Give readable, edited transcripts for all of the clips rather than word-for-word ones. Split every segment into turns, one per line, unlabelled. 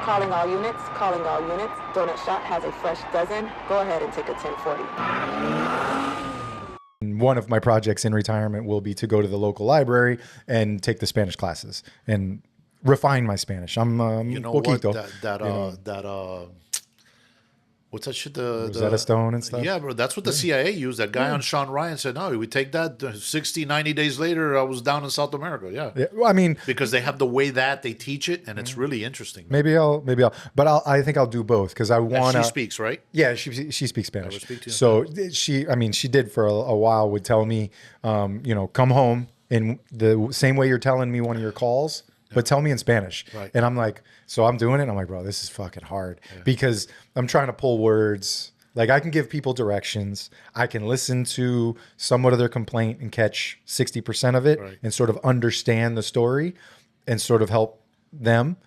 Calling all units, calling all units. Donut shop has a fresh dozen. Go ahead and take a 1040.
One of my projects in retirement will be to go to the local library and take the Spanish classes and refine my Spanish. I'm
You know
poquito,
what? What's that shit? The
Rosetta Stone and stuff.
Yeah, bro. That's what the CIA used. That guy on Sean Ryan said, no, we take that 60, 90 days later, I was down in South America. Yeah.
Well, I mean,
because they have the way that they teach it, and it's really interesting.
maybe I'll, but I think I'll do both because I want to.
She speaks, right?
Yeah, she speaks Spanish.
Speak to you
So she did for a while, would tell me, come home in the same way you're telling me one of your calls, but tell me in Spanish.
Right.
And I'm like, so I'm doing it. And I'm like, bro, this is fucking hard because I'm trying to pull words. Like I can give people directions. I can listen to somewhat of their complaint and catch 60% of it and sort of understand the story and sort of help them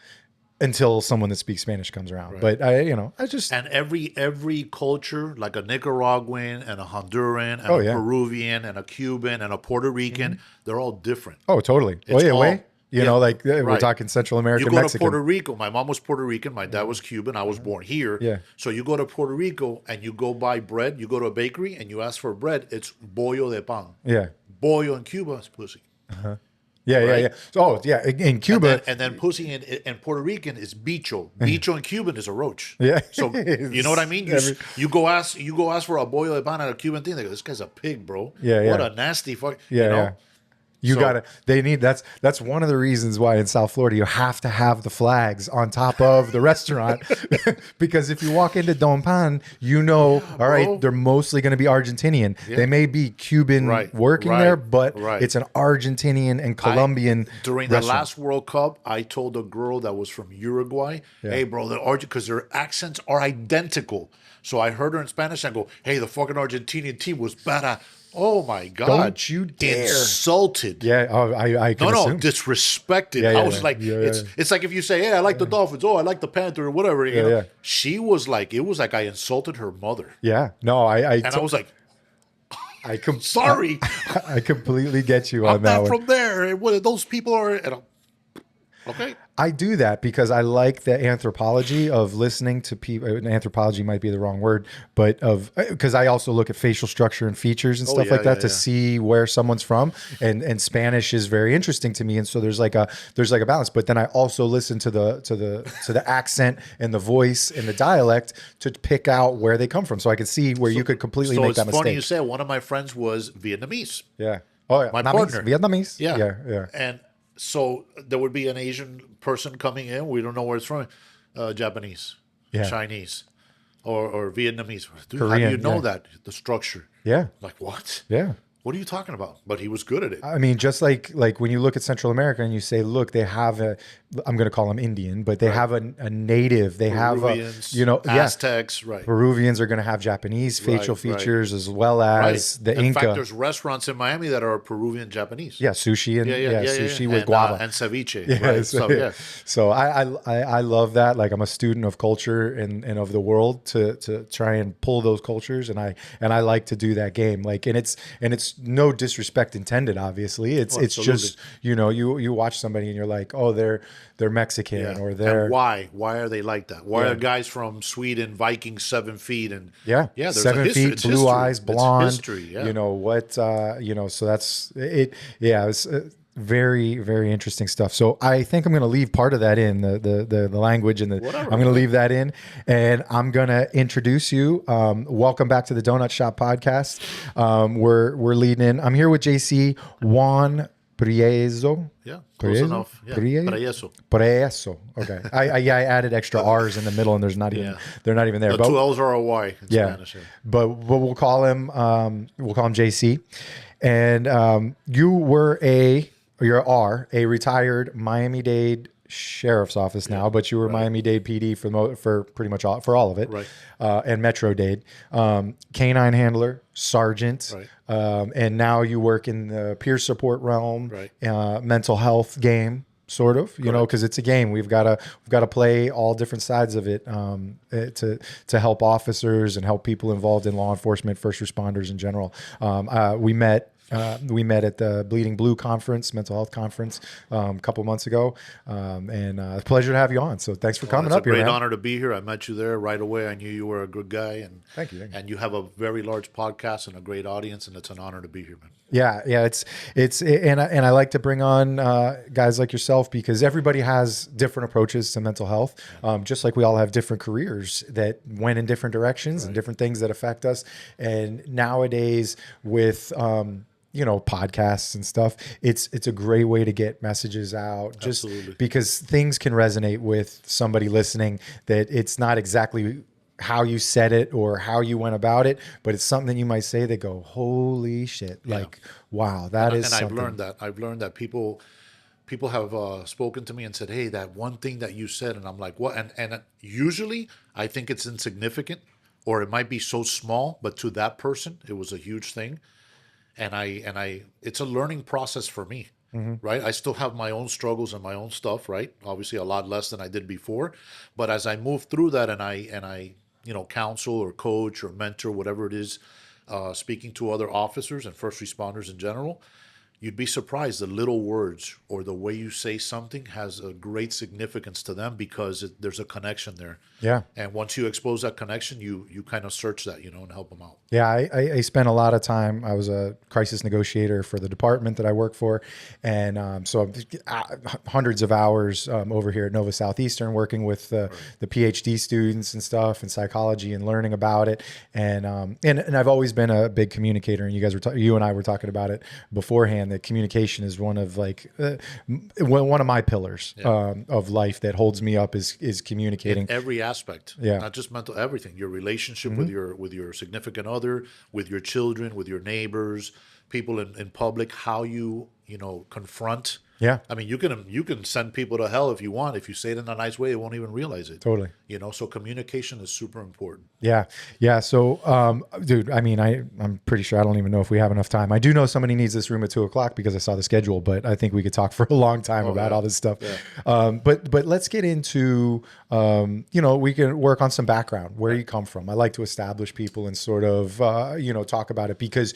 until someone that speaks Spanish comes around. But I just.
And every culture, like a Nicaraguan and a Honduran and a Peruvian and a Cuban and a Puerto Rican, they're all different.
Oh, totally. We're talking Central America,
You go
Mexican.
to Puerto Rico. My mom was Puerto Rican. My dad was Cuban. I was born here.
Yeah.
So you go to Puerto Rico and you go buy bread. You go to a bakery and you ask for bread. It's bollo de pan.
Yeah.
Bollo in Cuba is pussy.
Yeah. Oh, yeah. In Cuba.
And then pussy in Puerto Rican is bicho. Bicho in Cuban is a roach.
Yeah.
So you know what I mean? You go ask for a bollo de pan at a Cuban thing. They go, this guy's a pig, bro.
Yeah.
What a nasty fuck.
Yeah. That's one of the reasons why in South Florida you have to have the flags on top of the restaurant because if you walk into Don Pan, all right, they're mostly going to be Argentinian. Yeah. They may be Cuban working there, but it's an Argentinian and Colombian
During the last World Cup, I told a girl that was from Uruguay, hey, bro, because their accents are identical. So I heard her in Spanish and I go, hey, the fucking Argentinian team was badass. Oh my God!
Don't you dare!
Insulted.
Yeah. Oh, I can assume.
Disrespected. I was like, it's like if you say, "Hey, I like the Dolphins." Oh, I like the Panther, or whatever. You know? She was like, it was like I insulted her mother.
Yeah. No, I
was like,
sorry. I completely get you on that one.
I'm not from there. Those people are. Okay.
I do that because I like the anthropology of listening to people. Anthropology might be the wrong word, but because I also look at facial structure and features and stuff like that to see where someone's from. And Spanish is very interesting to me. And so there's like a balance. But then I also listen to the accent and the voice and the dialect to pick out where they come from. So I can see where you could completely make that mistake.
So it's funny you say one of my friends was Vietnamese.
Yeah. Oh yeah.
My partner.
Vietnamese.
Yeah.
Yeah.
And so there would be an Asian person coming in. We don't know where it's from. Japanese, Chinese, or Vietnamese. Dude,
Korean,
how do you know that? The structure.
Yeah.
Like what?
Yeah.
What are you talking about? But he was good at it.
I mean, just like when you look at Central America and you say, look, they have I'm going to call them Indian, but they have a native. They
Peruvians,
have
Aztecs,
Peruvians are going to have Japanese facial features as well as the Inca.
In fact, there's restaurants in Miami that are Peruvian Japanese.
Yeah, sushi and sushi with guava
and ceviche.
Yeah,
right?
So I love that. Like I'm a student of culture and of the world to try and pull those cultures, and I like to do that game. Like and it's no disrespect intended. Obviously, it's just you watch somebody and you're like, oh, they're Mexican or they're
and why are they like that? Why are guys from Sweden Vikings 7 feet and there's
7 feet,
it's
blue
history.
eyes, blonde.
It's history,
You know what? So that's it. Yeah, it's very, very interesting stuff. So I think I'm going to leave part of that in the language and I'm going to leave that in, and I'm going to introduce you. Welcome back to the Donut Shop podcast. We're leading in. I'm here with JC Juan Prellezo.
Yeah, close enough. Yeah.
Prellezo. Okay. I added extra R's in the middle, and they're not even there.
The two L's are a Y in Spanish. Yeah.
But we'll call him JC. And you are a retired Miami-Dade sheriff's office now, but you were Miami-Dade PD for pretty much all of it,
right?
And Metro-Dade, canine handler, sergeant,
right.
And now you work in the peer support realm,
right.
Mental health game, sort of, because it's a game. We've got to play all different sides of it to help officers and help people involved in law enforcement, first responders in general. We met We met at the Bleeding Blue conference, mental health conference, a couple months ago, and a pleasure to have you on. So thanks for coming up here, man.
It's a great honor to be here. I met you there right away. I knew you were a good guy, and
thank you.
And you have a very large podcast and a great audience, and it's an honor to be here, man.
Yeah, and I like to bring on guys like yourself because everybody has different approaches to mental health, just like we all have different careers that went in different directions and different things that affect us. And nowadays with podcasts and stuff, it's a great way to get messages out, just because things can resonate with somebody listening, that it's not exactly how you said it or how you went about it, but it's something that you might say, they go, holy shit, like, wow, that is something.
I've learned that people have spoken to me and said, hey, that one thing that you said, and I'm like, what? And usually I think it's insignificant, or it might be so small, but to that person, it was a huge thing. And it's a learning process for me, right? I still have my own struggles and my own stuff, right? Obviously a lot less than I did before. But as I move through that and I counsel or coach or mentor, whatever it is, speaking to other officers and first responders in general, you'd be surprised the little words or the way you say something has a great significance to them because there's a connection there.
Yeah.
And once you expose that connection, you kind of search that, and help them out.
Yeah, I spent a lot of time. I was a crisis negotiator for the department that I work for. And so hundreds of hours over here at Nova Southeastern working with the PhD students and stuff and psychology and learning about it. And I've always been a big communicator. And you and I were talking about it beforehand, that communication is one of one of my pillars of life that holds me up is communicating.
In every aspect, not just mental, everything. Your relationship with your significant other, with your children, with your neighbors, people in public, how you confront.
Yeah.
I mean, you can send people to hell if you want. If you say it in a nice way, they won't even realize it.
Totally.
So communication is super important.
Yeah. Yeah. So, dude, I mean, I'm pretty sure, I don't even know if we have enough time. I do know somebody needs this room at 2:00 because I saw the schedule, but I think we could talk for a long time about all this stuff. Yeah. But let's get into, we can work on some background, where you come from. I like to establish people and sort of, talk about it, because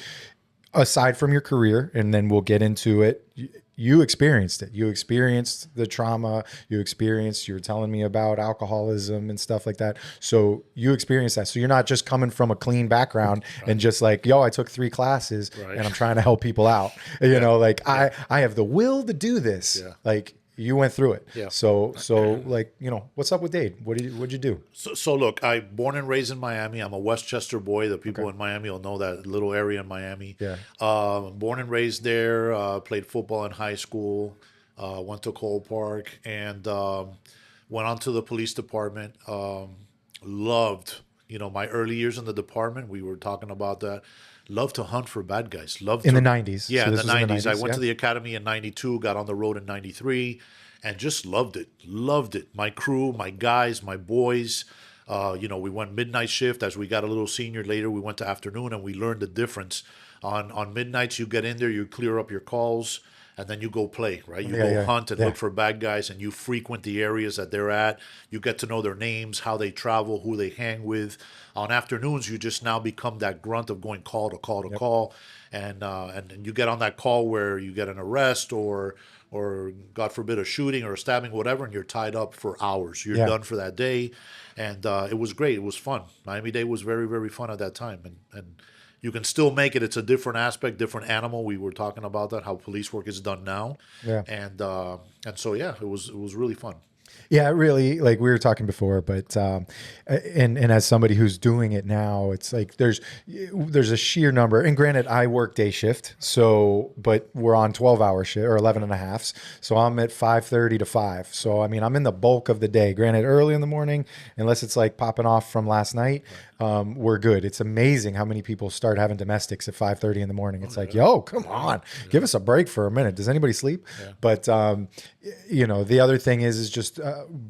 aside from your career, and then we'll get into it, you experienced it. You experienced the trauma. You were telling me about alcoholism and stuff like that. So you experienced that. So you're not just coming from a clean background and just like, I took 3 classes and I'm trying to help people out. I have the will to do this. Yeah. Like, you went through it. Yeah. So what's up with Dade? What'd you do?
So look, I born and raised in Miami. I'm a Westchester boy. The people in Miami will know that little area in Miami. Yeah. Born and raised there. Played football in high school. Went to Cole Park and went on to the police department. Loved, my early years in the department. We were talking about that. Loved to hunt for bad guys. Loved
in the 90s.
Yeah, so in the 90s. I went to the academy in 92, got on the road in 93, and just loved it. Loved it. My crew, my guys, my boys. We went midnight shift. As we got a little senior later, we went to afternoon, and we learned the difference. On midnights, you get in there, you clear up your calls, and then you go play, right? You go hunt and look for bad guys, and you frequent the areas that they're at. You get to know their names, how they travel, who they hang with. On afternoons, you just now become that grunt of going call to call to call, and you get on that call where you get an arrest or God forbid a shooting or a stabbing, whatever, and you're tied up for hours. You're done for that day, and it was great. It was fun. Miami-Dade was very, very fun at that time, and you can still make it. It's a different aspect, different animal. We were talking about that, how police work is done now, and so it was really fun.
Yeah, really, like we were talking before, but and as somebody who's doing it now, it's like there's a sheer number. And granted, I work day shift, but we're on 12-hour shift or 11 and a half. So I'm at 5:30 to 5. So I mean, I'm in the bulk of the day. Granted, early in the morning, unless it's like popping off from last night, we're good. It's amazing how many people start having domestics at 5:30 in the morning. It's yo, come on, give us a break for a minute. Does anybody sleep? Yeah. But the other thing is just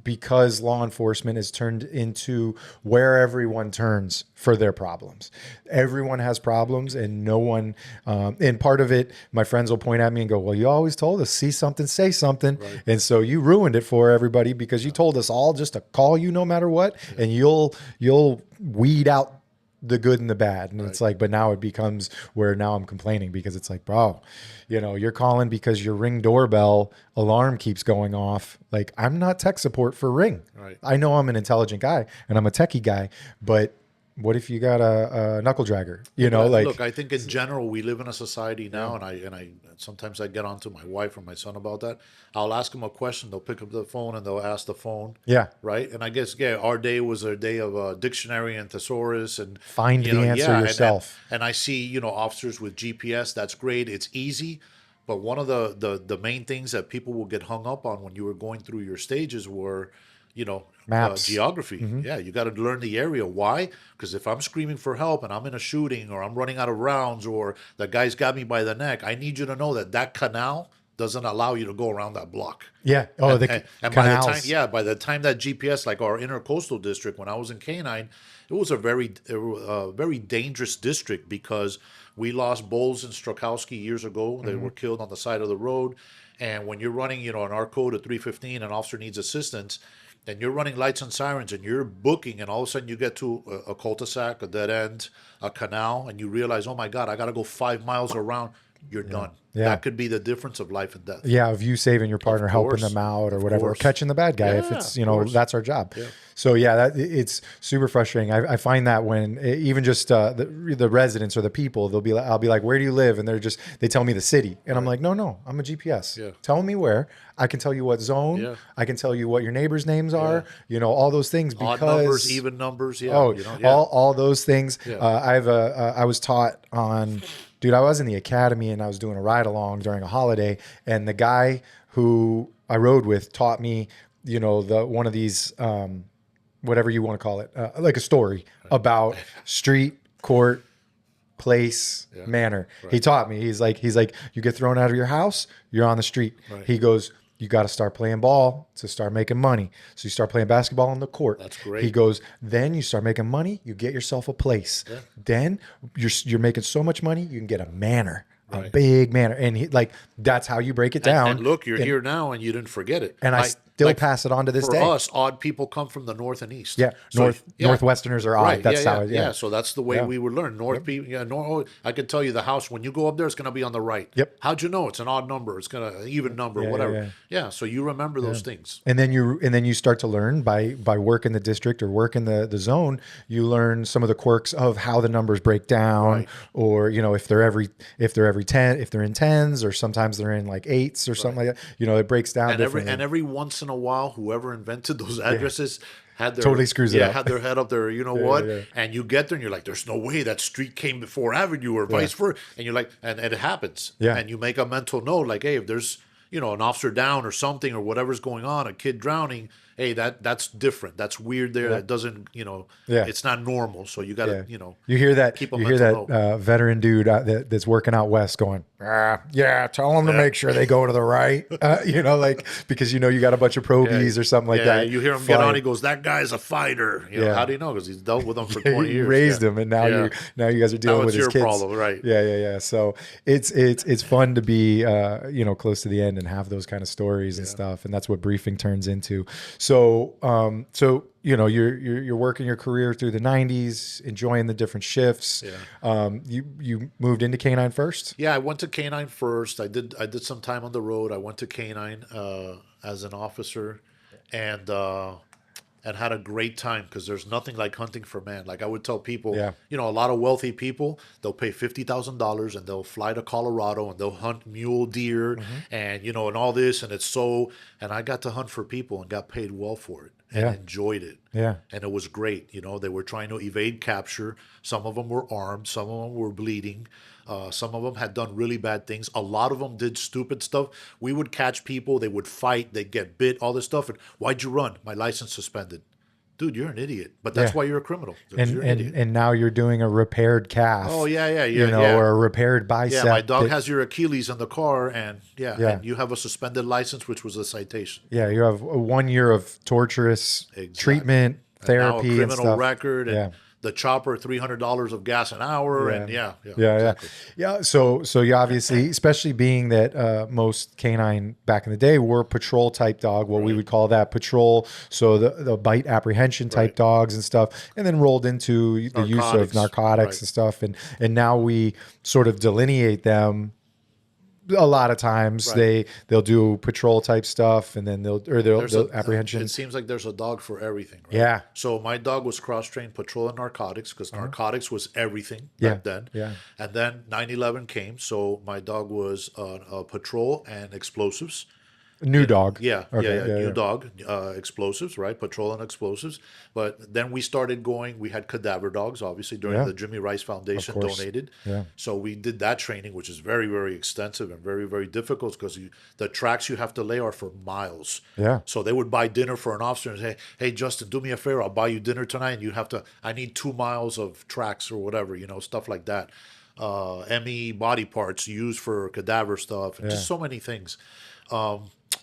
because law enforcement is turned into where everyone turns for their problems. Everyone has problems, and no one. And part of it, my friends will point at me and go, "Well, you always told us, see something, say something," and so you ruined it for everybody because you told us all just to call you no matter what, and you'll weed out the good and the bad. And it's like, but now it becomes where now I'm complaining because it's like, bro, you know, you're calling because your Ring doorbell alarm keeps going off. Like, I'm not tech support for Ring.
Right.
I know I'm an intelligent guy and I'm a techie guy, but what if you got a knuckle dragger? You know, like,
look, I think in general we live in a society now, and I sometimes I get on to my wife or my son about that. I'll ask them a question, they'll pick up the phone and they'll ask the phone.
Yeah.
Right. And I guess our day was a day of dictionary and thesaurus and
Find the answer yourself.
And I see officers with GPS. That's great. It's easy. But one of the main things that people will get hung up on when you were going through your stages were,
maps,
geography. Yeah, you got to learn the area. Why? Because if I'm screaming for help and I'm in a shooting or I'm running out of rounds or the guy's got me by the neck, I need you to know that canal doesn't allow you to go around that block.
Yeah. Oh,
and by the time that GPS, like our intercoastal district, when I was in Canine, it was a very dangerous district because we lost Bowles and Strokowski years ago. They were killed on the side of the road. And when you're running, an R code of 315, an officer needs assistance, and you're running lights and sirens and you're booking, and all of a sudden you get to a cul-de-sac, a dead end, a canal, and you realize, oh my God, I got to go 5 miles around. You're done.
Yeah.
That could be the difference of life and death.
Yeah, of you saving your partner, helping them out or whatever, or catching the bad guy if it's, that's our job. Yeah. So yeah, it's super frustrating. I find that when even just the residents or the people, I'll be like, where do you live? And they tell me the city. And I'm like, no, I'm a GPS. Yeah. Tell me where. I can tell you what zone. Yeah. I can tell you what your neighbors' names are, all those things because
odd numbers, even numbers. Yeah.
All those things. Yeah. I was taught on, dude, I was in the academy and I was doing a ride along during a holiday, and the guy who I rode with taught me, one of these, whatever you want to call it, like a story about street, court, place, manner. Right. He taught me. He's like, you get thrown out of your house, you're on the street. Right. He goes, you got to start playing ball to start making money. So you start playing basketball on the court.
That's great.
He goes, then you start making money, you get yourself a place. Yeah. Then you're making so much money, you can get a manor. Right. A big manor. And that's how you break it down.
And look, you're here now and you didn't forget it.
And I still pass it on to this day.
For us, odd people come from the north and east.
Yeah, Northwesterners are odd.
Right.
That's how.
Yeah, so that's the way we would learn. People. Yeah, I can tell you the house when you go up there, it's going to be on the right.
Yep.
How'd you know? It's an odd number. It's going to even number, whatever. Yeah. So you remember those things.
And then you start to learn by work in the district or work in the zone. You learn some of the quirks of how the numbers break down, or if they're in tens, or sometimes they're in like eights or something like that. It breaks down.
And every once in a while, whoever invented those addresses had their
totally screws it up.
Had their head up there, and you get there and you're like, there's no way that street came before Avenue or vice versa, and you're like, and it happens, and you make a mental note like, hey, if there's an officer down or something or whatever's going on, a kid drowning, hey, that's different. That's weird there. That doesn't, it's not normal. So you got to,
you hear that,
keep
veteran dude that's working out west going, tell them to make sure they go to the right, because you got a bunch of probies or something like that.
You hear him get on, he goes, that guy's a fighter. How do you know? Because he's dealt with them for 20 years.
You raised him, and now you guys are dealing with his kids.
Now it's your problem, right?
Yeah. So it's fun to be, close to the end and have those kind of stories and stuff, and that's what briefing turns into. So you're working your career through the 90s, enjoying the different shifts. Yeah. You moved into Canine first?
Yeah, I went to Canine first. I did some time on the road. I went to Canine as an officer, and had a great time because there's nothing like hunting for man. Like I would tell people, a lot of wealthy people, they'll pay $50,000 and they'll fly to Colorado and they'll hunt mule deer and and all this, and and I got to hunt for people and got paid well for it and enjoyed it.
Yeah.
And it was great. They were trying to evade capture. Some of them were armed, some of them were bleeding. Some of them had done really bad things. A lot of them did stupid stuff. We would catch people. They would fight. They'd get bit, all this stuff. And why'd you run? My license suspended. Dude, you're an idiot. But that's why you're a criminal.
And now you're doing a repaired calf.
Oh, yeah.
Or a repaired bicep.
Yeah, my dog has your Achilles in the car, and and you have a suspended license, which was a citation.
Yeah, you have 1 year of torturous treatment, therapy,
and now a criminal
stuff.
record. And the chopper, $300 of gas an hour, and exactly.
Yeah. So you obviously, especially being that most canine back in the day were patrol type dog, what we would call that patrol. So the bite apprehension type dogs and stuff, and then rolled into the use of narcotics and stuff, and now we sort of delineate them. A lot of times they'll do patrol type stuff, and then they'll apprehension.
It seems like there's a dog for everything. Right?
Yeah.
So my dog was cross-trained patrol and narcotics, because narcotics was everything back then.
Yeah.
And then 9/11 came, so my dog was patrol and explosives.
New dog.
New dog, explosives, right? Patrol and explosives. But then we started going, we had cadaver dogs, obviously, during the Jimmy Rice Foundation donated.
Yeah.
So we did that training, which is very, very extensive and very, very difficult, because the tracks you have to lay are for miles.
Yeah.
So they would buy dinner for an officer and say, hey, Justin, do me a favor, I'll buy you dinner tonight, and I need 2 miles of tracks or whatever, stuff like that. ME body parts used for cadaver stuff, and just so many things.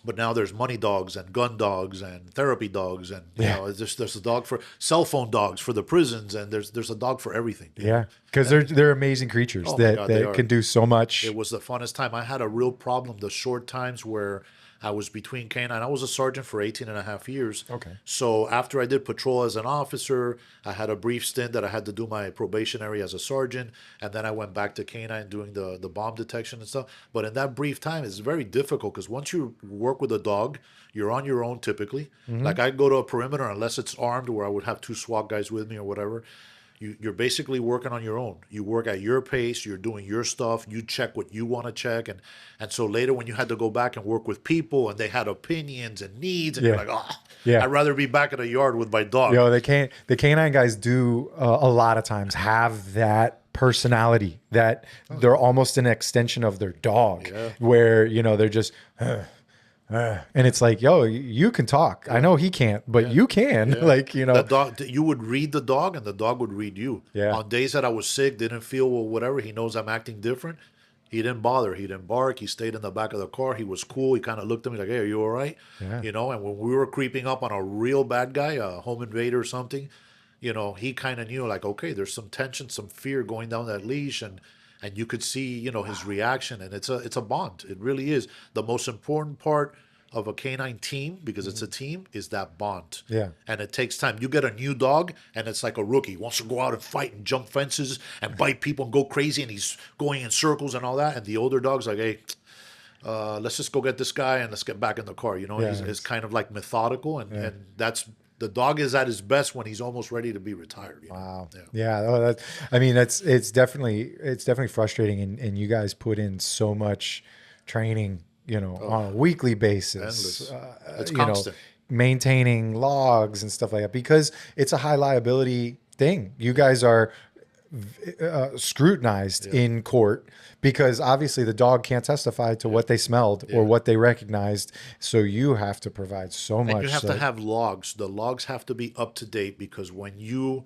But now there's money dogs and gun dogs and therapy dogs, and there's a dog for cell phone dogs for the prisons, and there's a dog for everything.
Yeah, because they're amazing creatures that can do so much.
It was the funnest time. I had a real problem the short times where I was between canine. I was a sergeant for 18 and a half years.
Okay.
So after I did patrol as an officer, I had a brief stint that I had to do my probationary as a sergeant. And then I went back to canine doing the bomb detection and stuff. But in that brief time, it's very difficult, because once you work with a dog, you're on your own typically. Like I go to a perimeter, unless it's armed, where I would have 2 SWAT guys with me or whatever. You're basically working on your own. You work at your pace. You're doing your stuff. You check what you want to check. And so later, when you had to go back and work with people, and they had opinions and needs, and you're like, I'd rather be back in the yard with my dog.
The canine guys do a lot of times have that personality that they're almost an extension of their dog, where, they're just... and it's like, you can talk. I know he can't, but you can.
The dog, you would read the dog, and the dog would read you.
Yeah.
On days that I was sick, didn't feel well, whatever, he knows I'm acting different. He didn't bother. He didn't bark. He stayed in the back of the car. He was cool. He kind of looked at me like, hey, are you all right?
Yeah.
And when we were creeping up on a real bad guy, a home invader or something, he kind of knew, like, okay, there's some tension, some fear going down that leash, and you could see, his reaction, and it's a bond. It really is. The most important part of a canine team, because it's a team, is that bond.
Yeah.
And it takes time. You get a new dog, and it's like a rookie. He wants to go out and fight and jump fences and bite people and go crazy, and he's going in circles and all that. And the older dog's like, hey, let's just go get this guy and let's get back in the car. He's kind of like methodical, and that's... The dog is at his best when he's almost ready to be retired.
Wow. Yeah. It's definitely frustrating, and you guys put in so much training, on a weekly basis.
It's constant.
Maintaining logs and stuff like that, because it's a high liability thing. You guys are scrutinized in court, because obviously the dog can't testify to what they smelled or what they recognized. So you have to provide so much.
And you have to have logs. The logs have to be up to date, because when you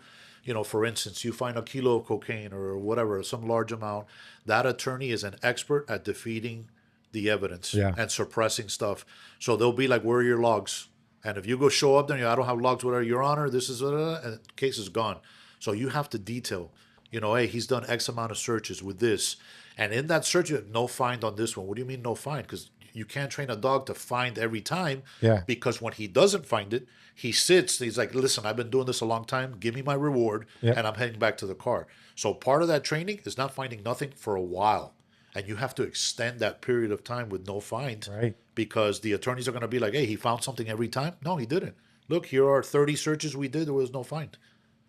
for instance, you find a kilo of cocaine or whatever, some large amount, that attorney is an expert at defeating the evidence and suppressing stuff. So they'll be like, where are your logs? And if you go show up there, I don't have logs, whatever, Your Honor, this is, and the case is gone. So you have to detail, hey, he's done X amount of searches with this. And in that search, you have no find on this one. What do you mean no find? Because you can't train a dog to find every time.
Yeah.
Because when he doesn't find it, he sits, he's like, listen, I've been doing this a long time. Give me my reward, and I'm heading back to the car. So part of that training is not finding nothing for a while. And you have to extend that period of time with no find.
Right.
Because the attorneys are going to be like, hey, he found something every time. No, he didn't. Look, here are 30 searches we did. There was no find.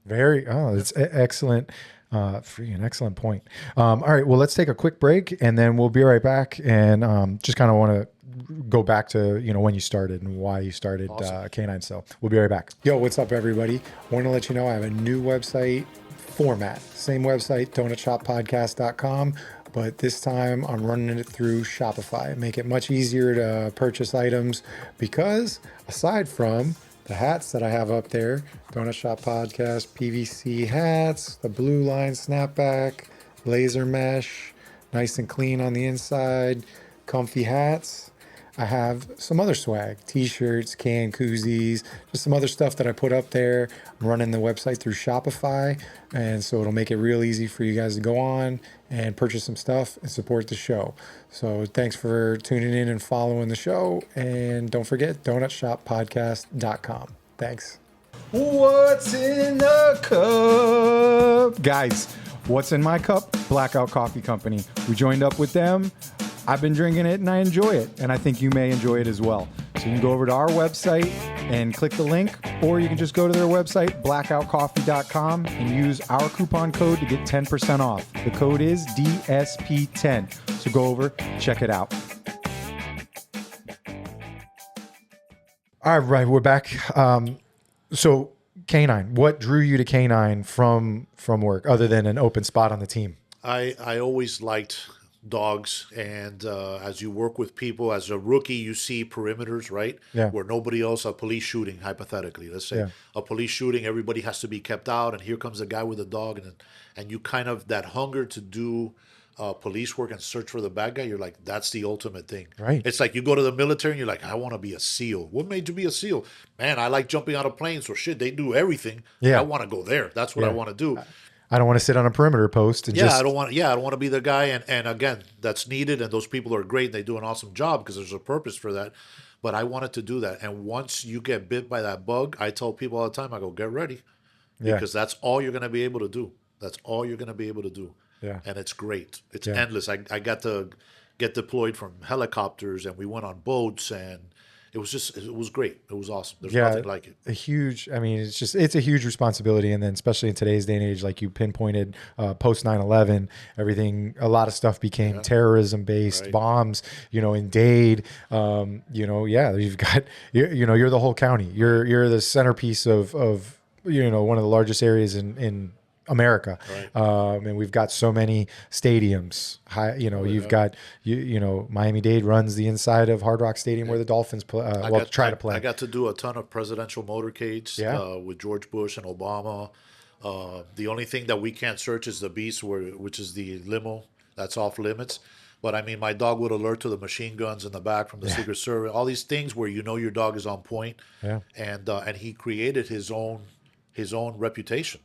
It's excellent. An excellent point. All right, well, let's take a quick break, and then we'll be right back, and just kind of want to go back to, when you started and why you started Canine Cell. We'll be right back. Yo, what's up, everybody? I want to let you know I have a new website format. Same website, donutshoppodcast.com, but this time I'm running it through Shopify. Make it much easier to purchase items, because aside from the hats that I have up there, Donut Shop Podcast, PVC hats, the blue line snapback, laser mesh, nice and clean on the inside, comfy hats. I have some other swag, t-shirts, can koozies, just some other stuff that I put up there. I'm running the website through Shopify, and so it'll make it real easy for you guys to go on and purchase some stuff and support the show. So thanks for tuning in and following the show, and don't forget donutshoppodcast.com. Thanks. What's in the cup? Guys, what's in my cup? Blackout Coffee Company. We joined up with them. I've been drinking it and I enjoy it, and I think you may enjoy it as well. So you can go over to our website and click the link, or you can just go to their website, blackoutcoffee.com, and use our coupon code to get 10% off. The code is DSP10. So go over, check it out. All right, we're back. So Canine, what drew you to Canine from work other than an open spot on the team?
I always liked dogs, and as you work with people as a rookie, you see perimeters, right?
Yeah.
Where nobody else, a police shooting, hypothetically, let's say a police shooting, everybody has to be kept out, and here comes a guy with a dog, and you kind of, that hunger to do police work and search for the bad guy, you're like, that's the ultimate thing.
Right.
It's like you go to the military and you're like, I want to be a SEAL. What made you be a SEAL? Man, I like jumping out of planes, so shit, they do everything.
Yeah.
I want to go there. That's what I want to do.
I don't want to sit on a perimeter post and
I don't want to be the guy. And again, that's needed. And those people are great. They do an awesome job because there's a purpose for that. But I wanted to do that. And once you get bit by that bug, I tell people all the time, I go, get ready. Because that's all you're going to be able to do. That's all you're going to be able to do.
Yeah.
And it's great. It's endless. I got to get deployed from helicopters, and we went on boats, and it was great. It was awesome. There's nothing like it.
It's a huge responsibility. And then especially in today's day and age, like you pinpointed, post 9/11, everything, a lot of stuff became terrorism based, bombs, in Dade, you've got, you're the whole county. You're the centerpiece of one of the largest areas in America.
Right.
And we've got so many stadiums. You've got, Miami-Dade runs the inside of Hard Rock Stadium where the Dolphins try to play.
I got to do a ton of presidential motorcades with George Bush and Obama. The only thing that we can't search is the Beast, which is the limo. That's off limits. But I mean, my dog would alert to the machine guns in the back from the Secret Service. All these things where your dog is on point. Yeah. And he created his own reputation.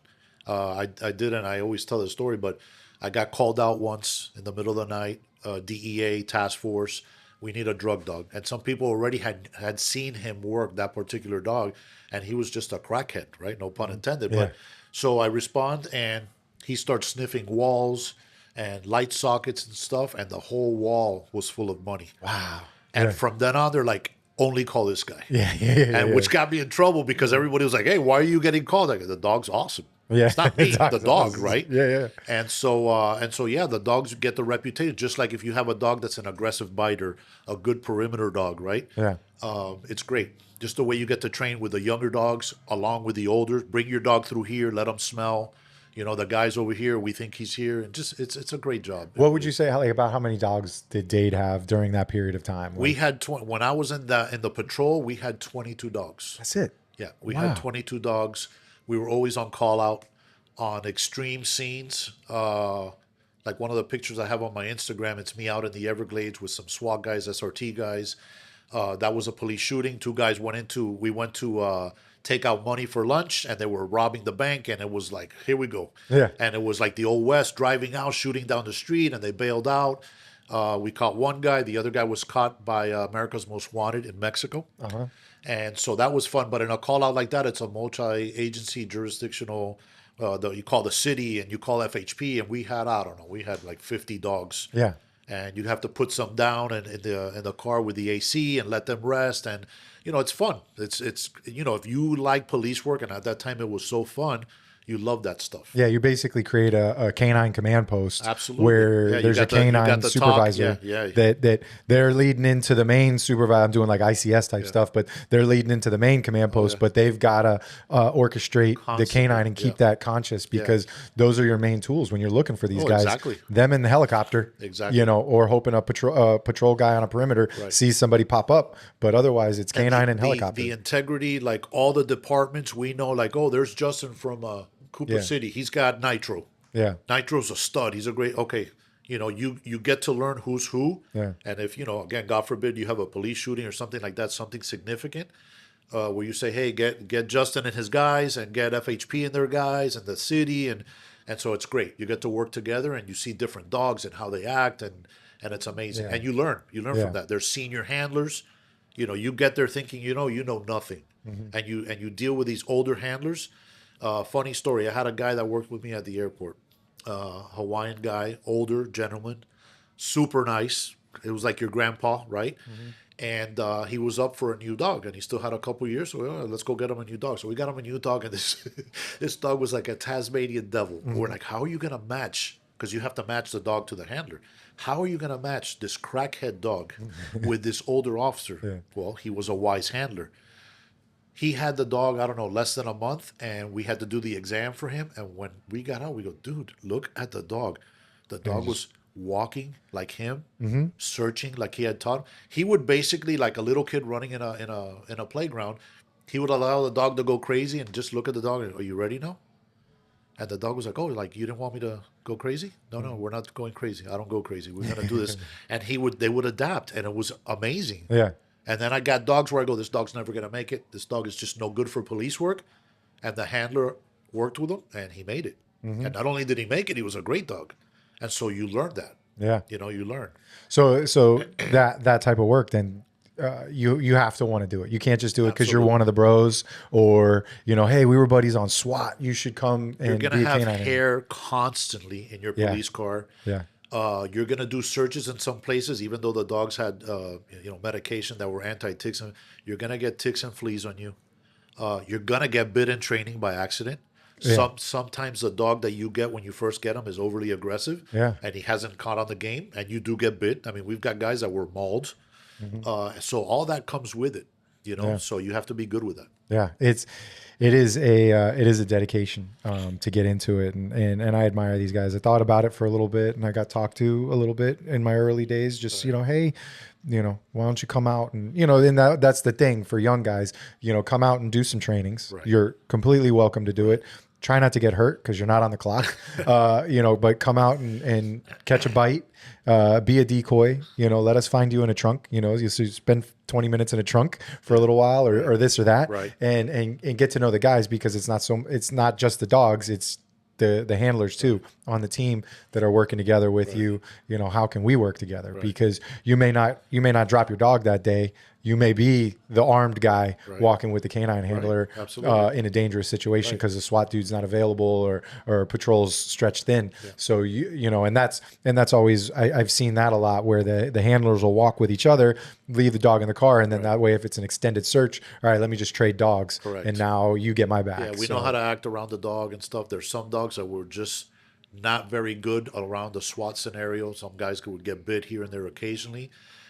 I did, and I always tell the story, but I got called out once in the middle of the night, DEA task force. We need a drug dog. And some people already had seen him work, that particular dog, and he was just a crackhead, right? No pun intended. But so I respond, and he starts sniffing walls and light sockets and stuff, and the whole wall was full of money.
Wow.
And from then on, they're like, only call this guy. Which got me in trouble because everybody was like, hey, why are you getting called? Like, the dog's awesome. Yeah, it's not me, the dog, right?
Yeah.
And so, the dogs get the reputation. Just like if you have a dog that's an aggressive biter, a good perimeter dog, right?
Yeah.
It's great. Just the way you get to train with the younger dogs along with the older. Bring your dog through here, let him smell. The guy's over here, we think he's here, and just it's a great job.
What would you say about how many dogs did Dade have during that period of time?
We had when I was in the patrol, we had 22 dogs.
That's it.
Yeah, we had 22 dogs. We were always on call out on extreme scenes. Like one of the pictures I have on my Instagram, it's me out in the Everglades with some SWAT guys, SRT guys. That was a police shooting. Two guys went to take out money for lunch, and they were robbing the bank, and it was like, here we go.
Yeah.
And it was like the old West, driving out, shooting down the street, and they bailed out. We caught one guy. The other guy was caught by America's Most Wanted in Mexico.
Uh-huh.
And so that was fun. But in a call out like that, it's a multi-agency jurisdictional. You call the city and you call FHP, and we had like 50 dogs.
Yeah.
And you'd have to put some down in the car with the AC and let them rest. And it's fun. It's if you like police work, and at that time it was so fun, you love that stuff.
Yeah, you basically create a canine command post.
Absolutely.
Where there's a canine supervisor that they're leading into the main supervisor. I'm doing like ICS type stuff, but they're leading into the main command post, but they've got to orchestrate the canine and keep that conscious, because those are your main tools when you're looking for these guys.
Exactly.
Them in the helicopter, or hoping a patrol guy on a perimeter sees somebody pop up, but otherwise it's canine and helicopter.
The integrity, like all the departments, we know, like, oh, there's Justin from Cooper City. He's got Nitro.
Yeah.
Nitro's a stud. He's a great, you get to learn who's who.
Yeah.
And if, again, God forbid, you have a police shooting or something like that, something significant, where you say, hey, get Justin and his guys and get FHP and their guys and the city. And so it's great. You get to work together and you see different dogs and how they act. And it's amazing.
Yeah.
And you learn
Yeah.
from that. There's senior handlers. You get there thinking, you know nothing. And you deal with these older handlers. Funny story. I had a guy that worked with me at the airport, Hawaiian guy, older gentleman, super nice. It was like your grandpa, right? And he was up for a new dog, and he still had a couple years. So let's go get him a new dog. So we got him a new dog, and this dog was like a Tasmanian devil. We're like, how are you gonna match? Because you have to match the dog to the handler. How are you gonna match this crackhead dog with this older officer?
Yeah.
Well, he was a wise handler. He had the dog, I don't know, less than a month, and we had to do the exam for him. And when we got out, we go, dude, look at the dog. The dog was walking like him, searching like he had taught him. He would basically, like a little kid running in a playground, he would allow the dog to go crazy and just look at the dog and, are you ready now? And the dog was like, oh, like you didn't want me to go crazy? No, we're not going crazy. I don't go crazy. We're gonna do this. And they would adapt, and it was amazing.
Yeah.
And then I got dogs where I go, this dog's never going to make it. This dog is just no good for police work. And the handler worked with him, and he made it. And not only did he make it, he was a great dog. And so you learn that.
Yeah.
You learn.
So that type of work, then you have to want to do it. You can't just do it because you're
Absolutely.
one of the bros, or hey, we were buddies on SWAT. You should come and
You're going to
be a
have
canine.
hair constantly in your
Yeah.
police car.
Yeah.
You're going to do searches in some places, even though the dogs had medication that were anti-ticks. You're going to get ticks and fleas on you. You're going to get bit in training by accident.
Yeah.
Sometimes the dog that you get when you first get him is overly aggressive,
Yeah.
and he hasn't caught on the game, and you do get bit. I mean, we've got guys that were mauled. So all that comes with it,
Yeah.
So you have to be good with that.
Yeah, it is a dedication to get into it, and I admire these guys. I thought about it for a little bit, and I got talked to a little bit in my early days. Just hey, why don't you come out and and that's the thing for young guys. Come out and do some trainings.
Right.
You're completely welcome to do it. Try not to get hurt because you're not on the clock. But come out and catch a bite. Be a decoy. Let us find you in a trunk. You spend 20 minutes in a trunk for a little while, or this or that,
Right.
and get to know the guys, because it's not just the dogs, it's the handlers too on the team that are working together with you. How can we work together? Because you may not drop your dog that day. You may be the armed guy walking with the canine handler
Absolutely.
in a dangerous situation because the SWAT dude's not available, or patrol's stretched thin. Yeah. So and that's always, I've seen that a lot, where the handlers will walk with each other, leave the dog in the car, and then that way, if it's an extended search, all right, let me just trade dogs.
Correct.
And now you get my back.
Yeah, we know how to act around the dog and stuff. There's some dogs that were just not very good around the SWAT scenario. Some guys would get bit here and there occasionally.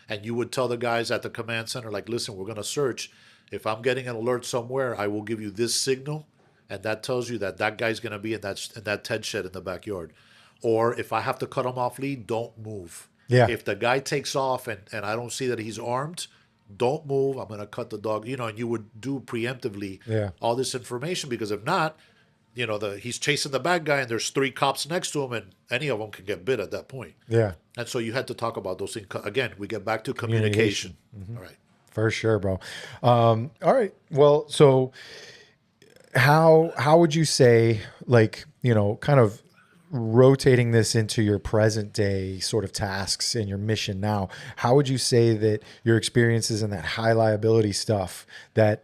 And you would tell the guys at the command center, like, listen, we're going to search. If I'm getting an alert somewhere, I will give you this signal. And that tells you that guy's going to be in that tent shed in the backyard. Or if I have to cut him off lead, don't move.
Yeah.
If the guy takes off and I don't see that he's armed, don't move. I'm going to cut the dog. And you would do preemptively all this information, because if not, he's chasing the bad guy and there's 3 cops next to him, and any of them can get bit at that point.
Yeah.
And so you had to talk about those things. Again, we get back to communication. All right.
For sure, bro. All right. Well, so how would you say, kind of rotating this into your present day sort of tasks and your mission now, how would you say that your experiences in that high liability stuff, that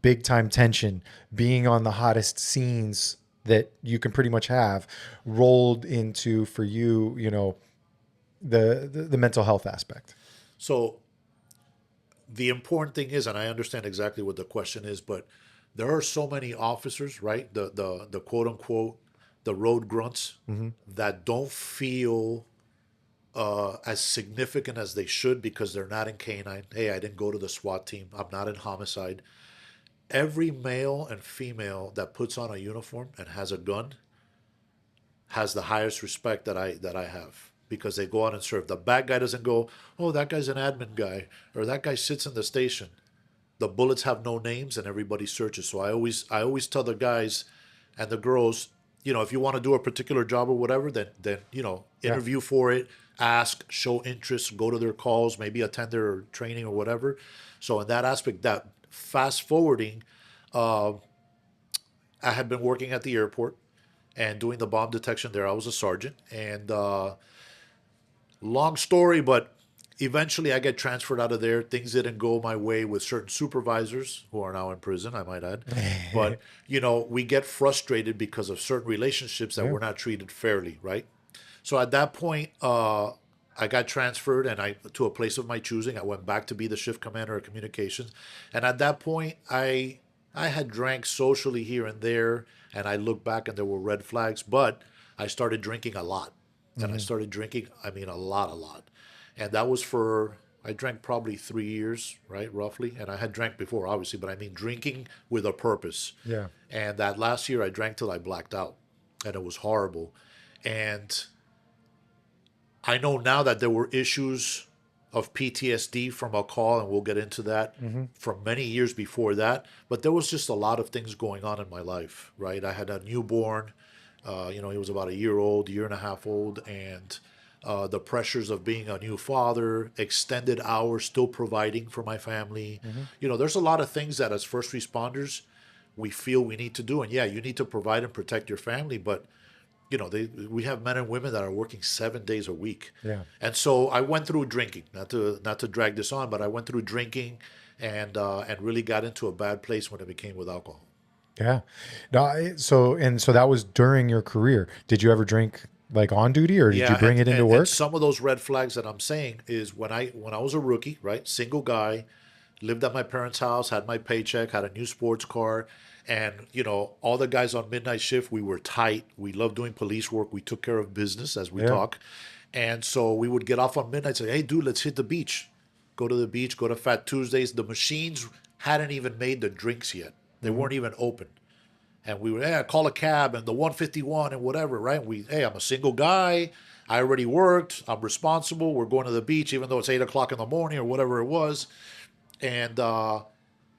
big time tension, being on the hottest scenes that you can pretty much have, rolled into, for you, the mental health aspect?
So the important thing is, and I understand exactly what the question is, but there are so many officers, right? The quote unquote, the road grunts, that don't feel as significant as they should, because they're not in canine. Hey, I didn't go to the SWAT team. I'm not in homicide. Every male and female that puts on a uniform and has a gun has the highest respect that I have, because they go out and serve. The bad guy doesn't go, oh, that guy's an admin guy, or that guy sits in the station. The bullets have no names and everybody searches. So I always tell the guys and the girls, you know, if you want to do a particular job or whatever, then you know, interview for it, ask, show interest, go to their calls, maybe attend their training or whatever. So in that aspect, that fast forwarding, uh, I had been working at the airport and doing the bomb detection there. I was a sergeant, and long story, but eventually I get transferred out of there. Things didn't go my way with certain supervisors who are now in prison, I might add. But, you know, we get frustrated because of certain relationships that we're not treated fairly, right? So at that point, I got transferred and I to a place of my choosing. I went back to be the shift commander of communications. And at that point, I had drank socially here and there, and I looked back and there were red flags, but I started drinking a lot. And I started drinking, I mean, a lot. And that was for, I drank probably 3 years, right, roughly. And I had drank before, obviously, but I mean drinking with a purpose.
Yeah.
And that last year I drank till I blacked out. And it was horrible. And I know now that there were issues of PTSD from a call, and we'll get into that from many years before that. But there was just a lot of things going on in my life, right? I had a newborn. You know, he was about a year old, year and a half old, and the pressures of being a new father, extended hours, still providing for my family. You know, there's a lot of things that as first responders we feel we need to do. And yeah, you need to provide and protect your family, but you know, we have men and women that are working 7 days a week.
Yeah.
And so I went through drinking, not to drag this on, but I went through drinking and really got into a bad place when it became with alcohol.
Yeah. No, so that was during your career. Did you ever drink like on duty, or did you bring it into work?
And some of those red flags that I'm saying is when I was a rookie, right, single guy, lived at my parents' house, had my paycheck, had a new sports car, and you know, all the guys on midnight shift, we were tight. We loved doing police work. We took care of business, as we talk, and so we would get off on midnight. Say, hey, dude, let's hit the beach. Go to the beach. Go to Fat Tuesdays. The machines hadn't even made the drinks yet. They weren't even open. And we would, hey, call a cab and the 151 and whatever, right? Hey, I'm a single guy. I already worked. I'm responsible. We're going to the beach, even though it's 8 o'clock in the morning or whatever it was. And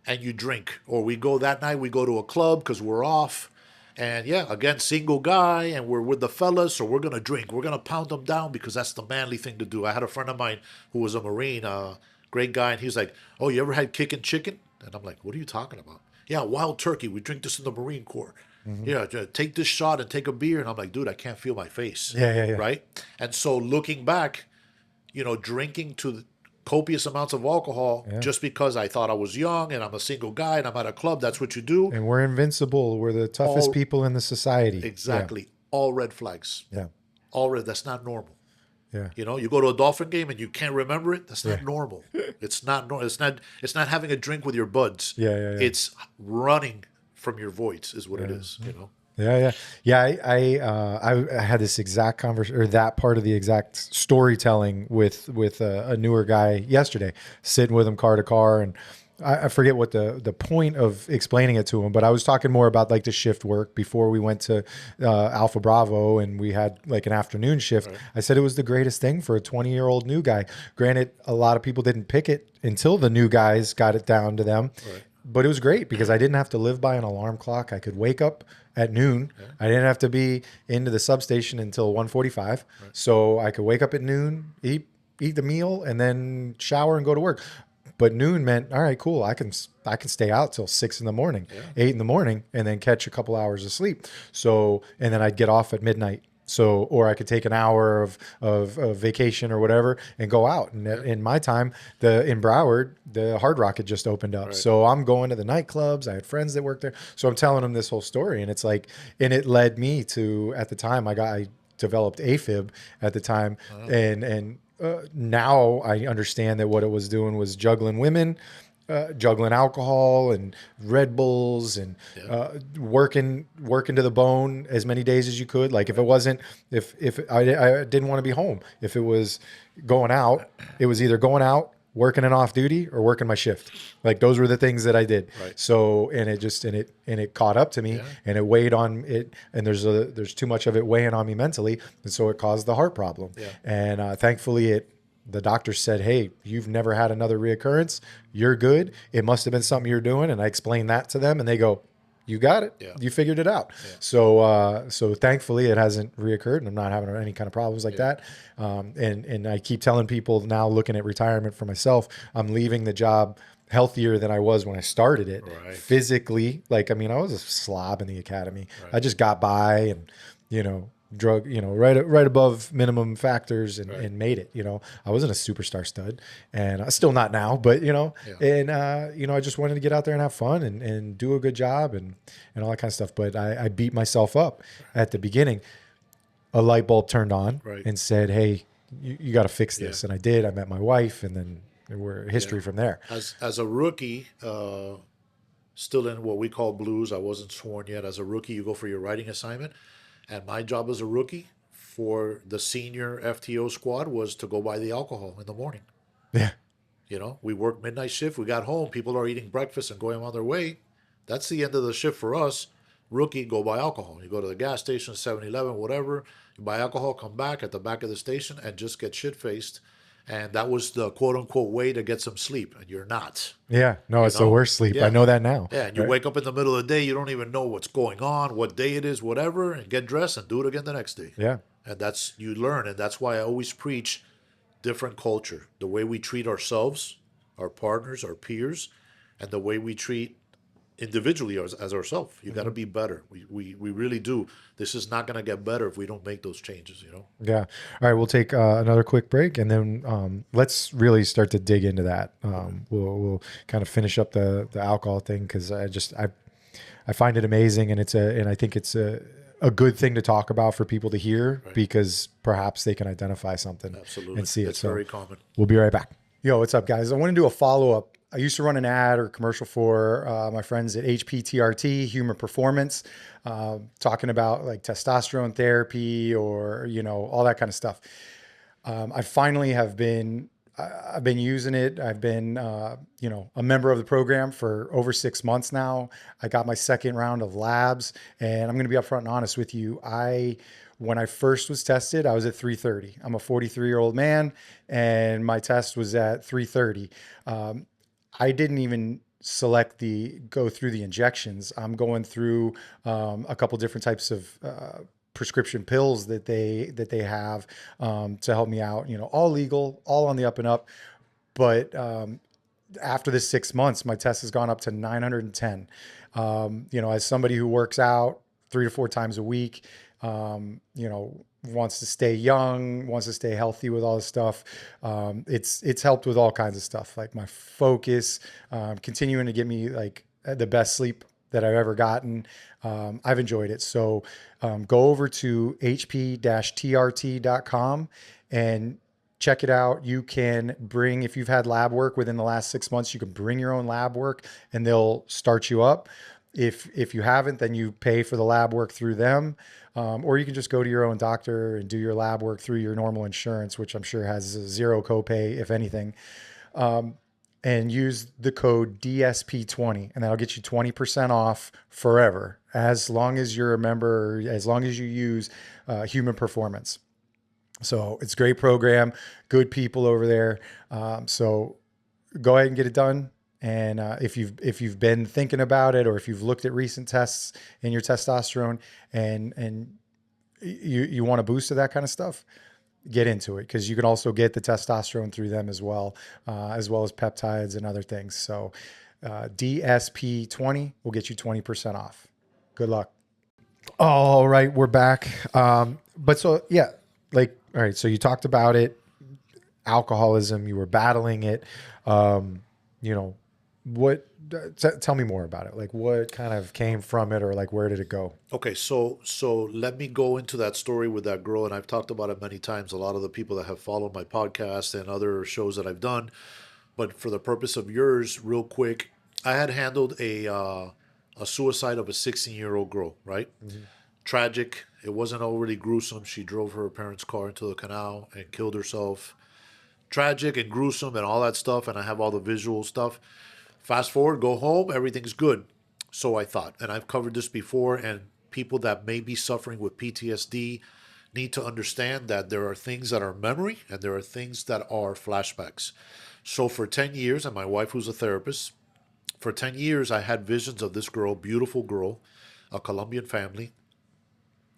you drink. Or we go that night, we go to a club because we're off. And yeah, again, single guy, and we're with the fellas, so we're going to drink. We're going to pound them down because that's the manly thing to do. I had a friend of mine who was a Marine, great guy, and he's like, oh, you ever had kicking chicken? And I'm like, what are you talking about? Yeah, wild turkey. We drink this in the Marine Corps. Yeah, take this shot and take a beer. And I'm like, dude, I can't feel my face.
Yeah.
Right? And so looking back, you know, drinking to copious amounts of alcohol just because I thought I was young and I'm a single guy and I'm at a club, that's what you do.
And we're invincible. We're the toughest people in the society.
Exactly. All red flags.
Yeah.
All red. That's not normal.
Yeah.
You know, you go to a Dolphin game and you can't remember it. That's not normal. It's not normal. It's not having a drink with your buds.
Yeah.
It's running from your voids is what it is, you know?
Yeah. I had this exact conversation, or that part of the exact storytelling with a newer guy yesterday, sitting with him car to car. And I forget what the point of explaining it to him, but I was talking more about like the shift work before we went to Alpha Bravo and we had like an afternoon shift. Right. I said it was the greatest thing for a 20-year-old new guy. Granted, a lot of people didn't pick it until the new guys got it down to them. Right. But it was great because I didn't have to live by an alarm clock. I could wake up at noon. Yeah. I didn't have to be into the substation until 1:45. Right. So I could wake up at noon, eat the meal, and then shower and go to work. But noon meant, all right, cool. I can stay out till 6 in the morning, 8 in the morning, and then catch a couple hours of sleep. So, and then I'd get off at midnight. So, or I could take an hour of vacation or whatever and go out. And in my time, in Broward, the Hard Rock had just opened up. Right. So I'm going to the nightclubs. I had friends that worked there. So I'm telling them this whole story. And it's like, and it led me to, at the time, I developed AFib at the time. Wow. And now I understand that what it was doing was juggling women, juggling alcohol and Red Bulls and working to the bone as many days as you could. Like if it wasn't, if I didn't want to be home, if it was going out, it was either going out, working an off duty, or working my shift. Like those were the things that I did. Right. So, and it caught up to me and it weighed on it. And there's too much of it weighing on me mentally. And so it caused the heart problem. Yeah. And thankfully the doctor said, hey, you've never had another reoccurrence. You're good. It must have been something you're doing. And I explained that to them and they go, you got it.
Yeah.
You figured it out.
Yeah.
So thankfully it hasn't reoccurred, and I'm not having any kind of problems like that. And I keep telling people now, looking at retirement for myself, I'm leaving the job healthier than I was when I started it.
Right.
Physically. Like, I mean, I was a slob in the academy.
Right.
I just got by and, drug, right above minimum factors and made it. I wasn't a superstar stud, and I'm still not now, but I just wanted to get out there and have fun and do a good job and all that kind of stuff. But I beat myself up at the beginning. A light bulb turned on and said, "Hey, you got to fix this." And I did. I met my wife, and then we're history from there.
As a rookie, still in what we call blues, I wasn't sworn yet. As a rookie, you go for your writing assignment. And my job as a rookie for the senior FTO squad was to go buy the alcohol in the morning.
Yeah.
We worked midnight shift. We got home. People are eating breakfast and going on their way. That's the end of the shift for us. Rookie, go buy alcohol. You go to the gas station, 7-Eleven, whatever. You buy alcohol, come back at the back of the station and just get shit-faced. And that was the quote-unquote way to get some sleep. And you're not.
Yeah. No, it's the worst sleep.
Yeah.
I know that now.
Yeah, and you wake up in the middle of the day. You don't even know what's going on, what day it is, whatever, and get dressed and do it again the next day.
Yeah.
And you learn. And that's why I always preach different culture. The way we treat ourselves, our partners, our peers, and the way we treat individually as ourselves. You got to be better. We really do. This is not going to get better if we don't make those changes,
Yeah. All right. We'll take another quick break, and then let's really start to dig into that. We'll kind of finish up the alcohol thing, because I find it amazing, and I think it's a good thing to talk about for people to hear, because perhaps they can identify something and see it.
It's very common.
We'll be right back. Yo, what's up, guys? I want to do a follow-up. I used to run an ad or commercial for my friends at HPTRT, Human Performance, talking about like testosterone therapy or, all that kind of stuff. I finally I've been using it. I've been, a member of the program for over 6 months now. I got my second round of labs, and I'm going to be upfront and honest with you. When I first was tested, I was at 330. I'm a 43-year-old man, and my test was at 330. I didn't even go through the injections. I'm going through a couple different types of prescription pills that they have to help me out. All legal, all on the up and up. But after this 6 months, my test has gone up to 910. As somebody who works out 3 to 4 times a week, wants to stay young, wants to stay healthy with all this stuff. It's helped with all kinds of stuff, like my focus, continuing to give me like the best sleep that I've ever gotten. I've enjoyed it. So go over to hp-trt.com and check it out. You can bring, if you've had lab work within the last 6 months, you can bring your own lab work and they'll start you up. If you haven't, then you pay for the lab work through them. Or you can just go to your own doctor and do your lab work through your normal insurance, which I'm sure has a zero copay, if anything. And use the code DSP20, and that'll get you 20% off forever, as long as you're a member, as long as you use Human Performance. So it's a great program, good people over there. So go ahead and get it done. And if you've been thinking about it, or if you've looked at recent tests in your testosterone and you want a boost of that kind of stuff, get into it, because you can also get the testosterone through them as well as peptides and other things. So DSP20 will get you 20% off. Good luck. All right, we're back. All right, so you talked about it, alcoholism, you were battling it. Tell me more about it. Like, what kind of came from it, or like, where did it go?
Okay, so let me go into that story with that girl, and I've talked about it many times. A lot of the people that have followed my podcast and other shows that I've done, but for the purpose of yours, real quick, I had handled a suicide of a 16-year-old girl, right? Mm-hmm. Tragic. It wasn't overly gruesome. She drove her parents' car into the canal and killed herself. Tragic and gruesome and all that stuff, and I have all the visual stuff. Fast forward, go home, everything's good. So I thought, and I've covered this before, and people that may be suffering with PTSD need to understand that there are things that are memory and there are things that are flashbacks. So for 10 years, and my wife, who's a therapist, for 10 years, I had visions of this girl, beautiful girl, a Colombian family.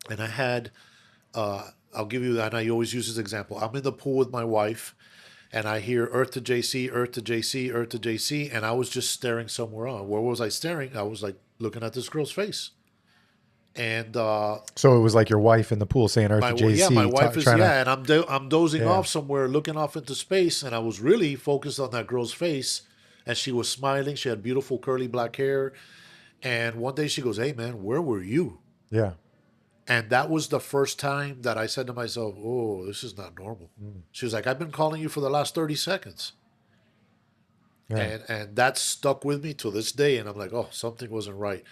And I had, I'll give you that. And I always use this example. I'm in the pool with my wife, and I hear Earth to JC, Earth to JC, Earth to JC. And I was just staring somewhere on. Where was I staring? I was like looking at this girl's face. And
so it was like your wife in the pool saying Earth to JC.
yeah, my wife is, and I'm dozing
Yeah.
off somewhere, looking off into space. And I was really focused on that girl's face. And she was smiling. She had beautiful curly black hair. And one day she goes, "Hey, man, where were you?"
Yeah.
And that was the first time that I said to myself, "Oh, this is not normal." She was like, "I've been calling you for the last 30 seconds."
Yeah.
And that stuck with me to this day. And I'm like, oh, something wasn't right.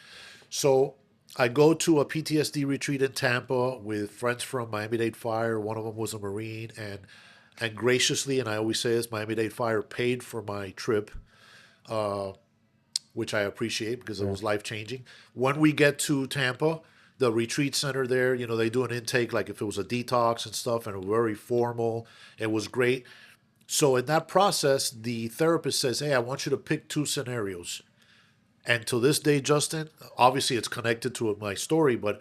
So I go to a PTSD retreat in Tampa with friends from Miami-Dade Fire. One of them was a Marine. And graciously, and I always say this, Miami-Dade Fire paid for my trip, which I appreciate because it was life-changing. When we get to Tampa, the retreat center there, you know, they do an intake like if it was a detox and stuff, and very formal. It was great. So in that process, the therapist says, "Hey, I want you to pick 2 scenarios." And to this day, Justin, obviously it's connected to my story, but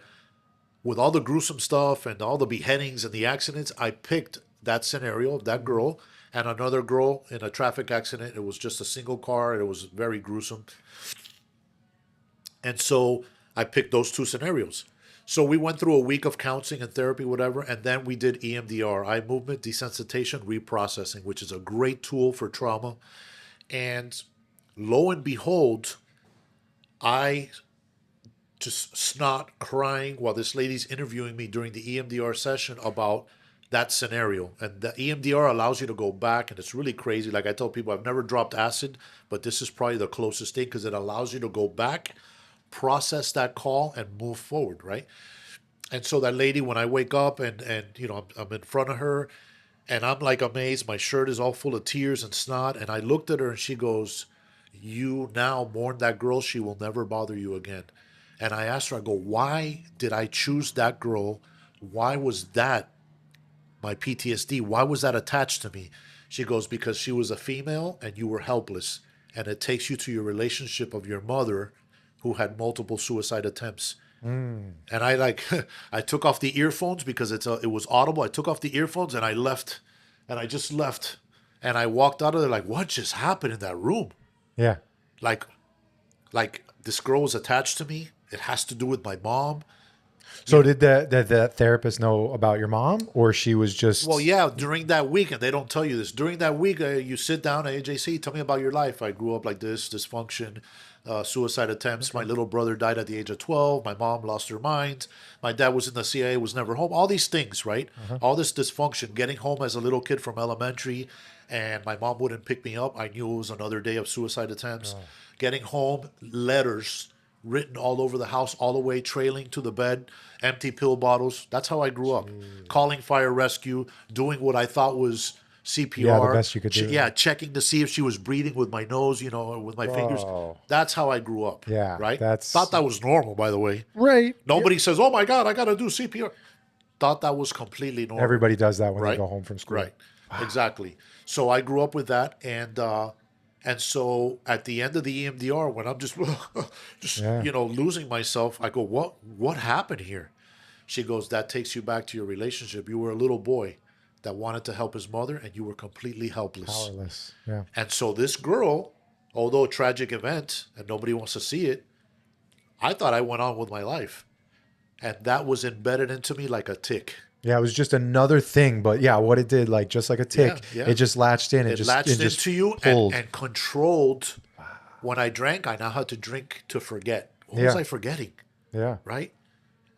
with all the gruesome stuff and all the beheadings and the accidents, I picked that scenario of that girl and another girl in a traffic accident. It was just a single car. It was very gruesome. And so I picked those 2 scenarios. So we went through a week of counseling and therapy, whatever, and then we did EMDR, eye movement desensitization reprocessing, which is a great tool for trauma. And lo and behold, I just snot crying while this lady's interviewing me during the EMDR session about that scenario. And the EMDR allows you to go back, and it's really crazy. Like I tell people, I've never dropped acid, but this is probably the closest thing because it allows you to go back, process that call, and move forward, right? And so that lady, when I wake up and you know, I'm in front of her, and I'm like amazed. My shirt is all full of tears and snot. And I looked at her and she goes, "You now mourn that girl. She will never bother you again." And I asked her, I go, "Why did I choose that girl? Why was that my PTSD? Why was that attached to me?" She goes, "Because she was a female and you were helpless. And it takes you to your relationship of your mother who had multiple suicide attempts." And I like, I took off the earphones because it was audible. I took off the earphones and I left, and I just left. And I walked out of there like, what just happened in that room?
Yeah.
Like this girl was attached to me. It has to do with my mom.
So did that therapist know about your mom, or she was just?
Well, yeah, during that week, and they don't tell you this, during that week, you sit down, "Hey, JC, tell me about your life. I grew up like this, dysfunction, suicide attempts. My little brother died at the age of 12. My mom lost her mind. My dad was in the CIA, was never home." All these things, right? All this dysfunction, getting home as a little kid from elementary, and my mom wouldn't pick me up. I knew it was another day of suicide attempts. Getting home, letters written all over the house, all the way trailing to the bed, empty pill bottles. That's how I grew up. Calling fire rescue, doing what I thought was CPR.
Yeah, the best you could do.
Yeah, checking to see if she was breathing with my nose, you know, or with my fingers. That's how I grew up.
Yeah,
right.
that's-
Thought that was normal, by the way.
Right.
Nobody says, "Oh my God, I got to do CPR." Thought that was completely normal.
Everybody does that when
Right.
they go home from school.
Right. Exactly. So I grew up with that, and so at the end of the EMDR, when I'm just
Yeah.
you know, losing myself, I go, what happened here? She goes, "That takes you back to your relationship. You were a little boy that wanted to help his mother, and you were completely helpless."
Powerless. Yeah.
And so this girl, although a tragic event and nobody wants to see it, I thought I went on with my life, and that was embedded into me like a tick.
Yeah, it was just another thing, but yeah, what it did, like just like a tick,
Yeah.
it just latched in.
It latched
just
into you
pulled.
and controlled. When I drank, I now had to drink to forget. What was
Yeah.
I forgetting?
Yeah.
Right?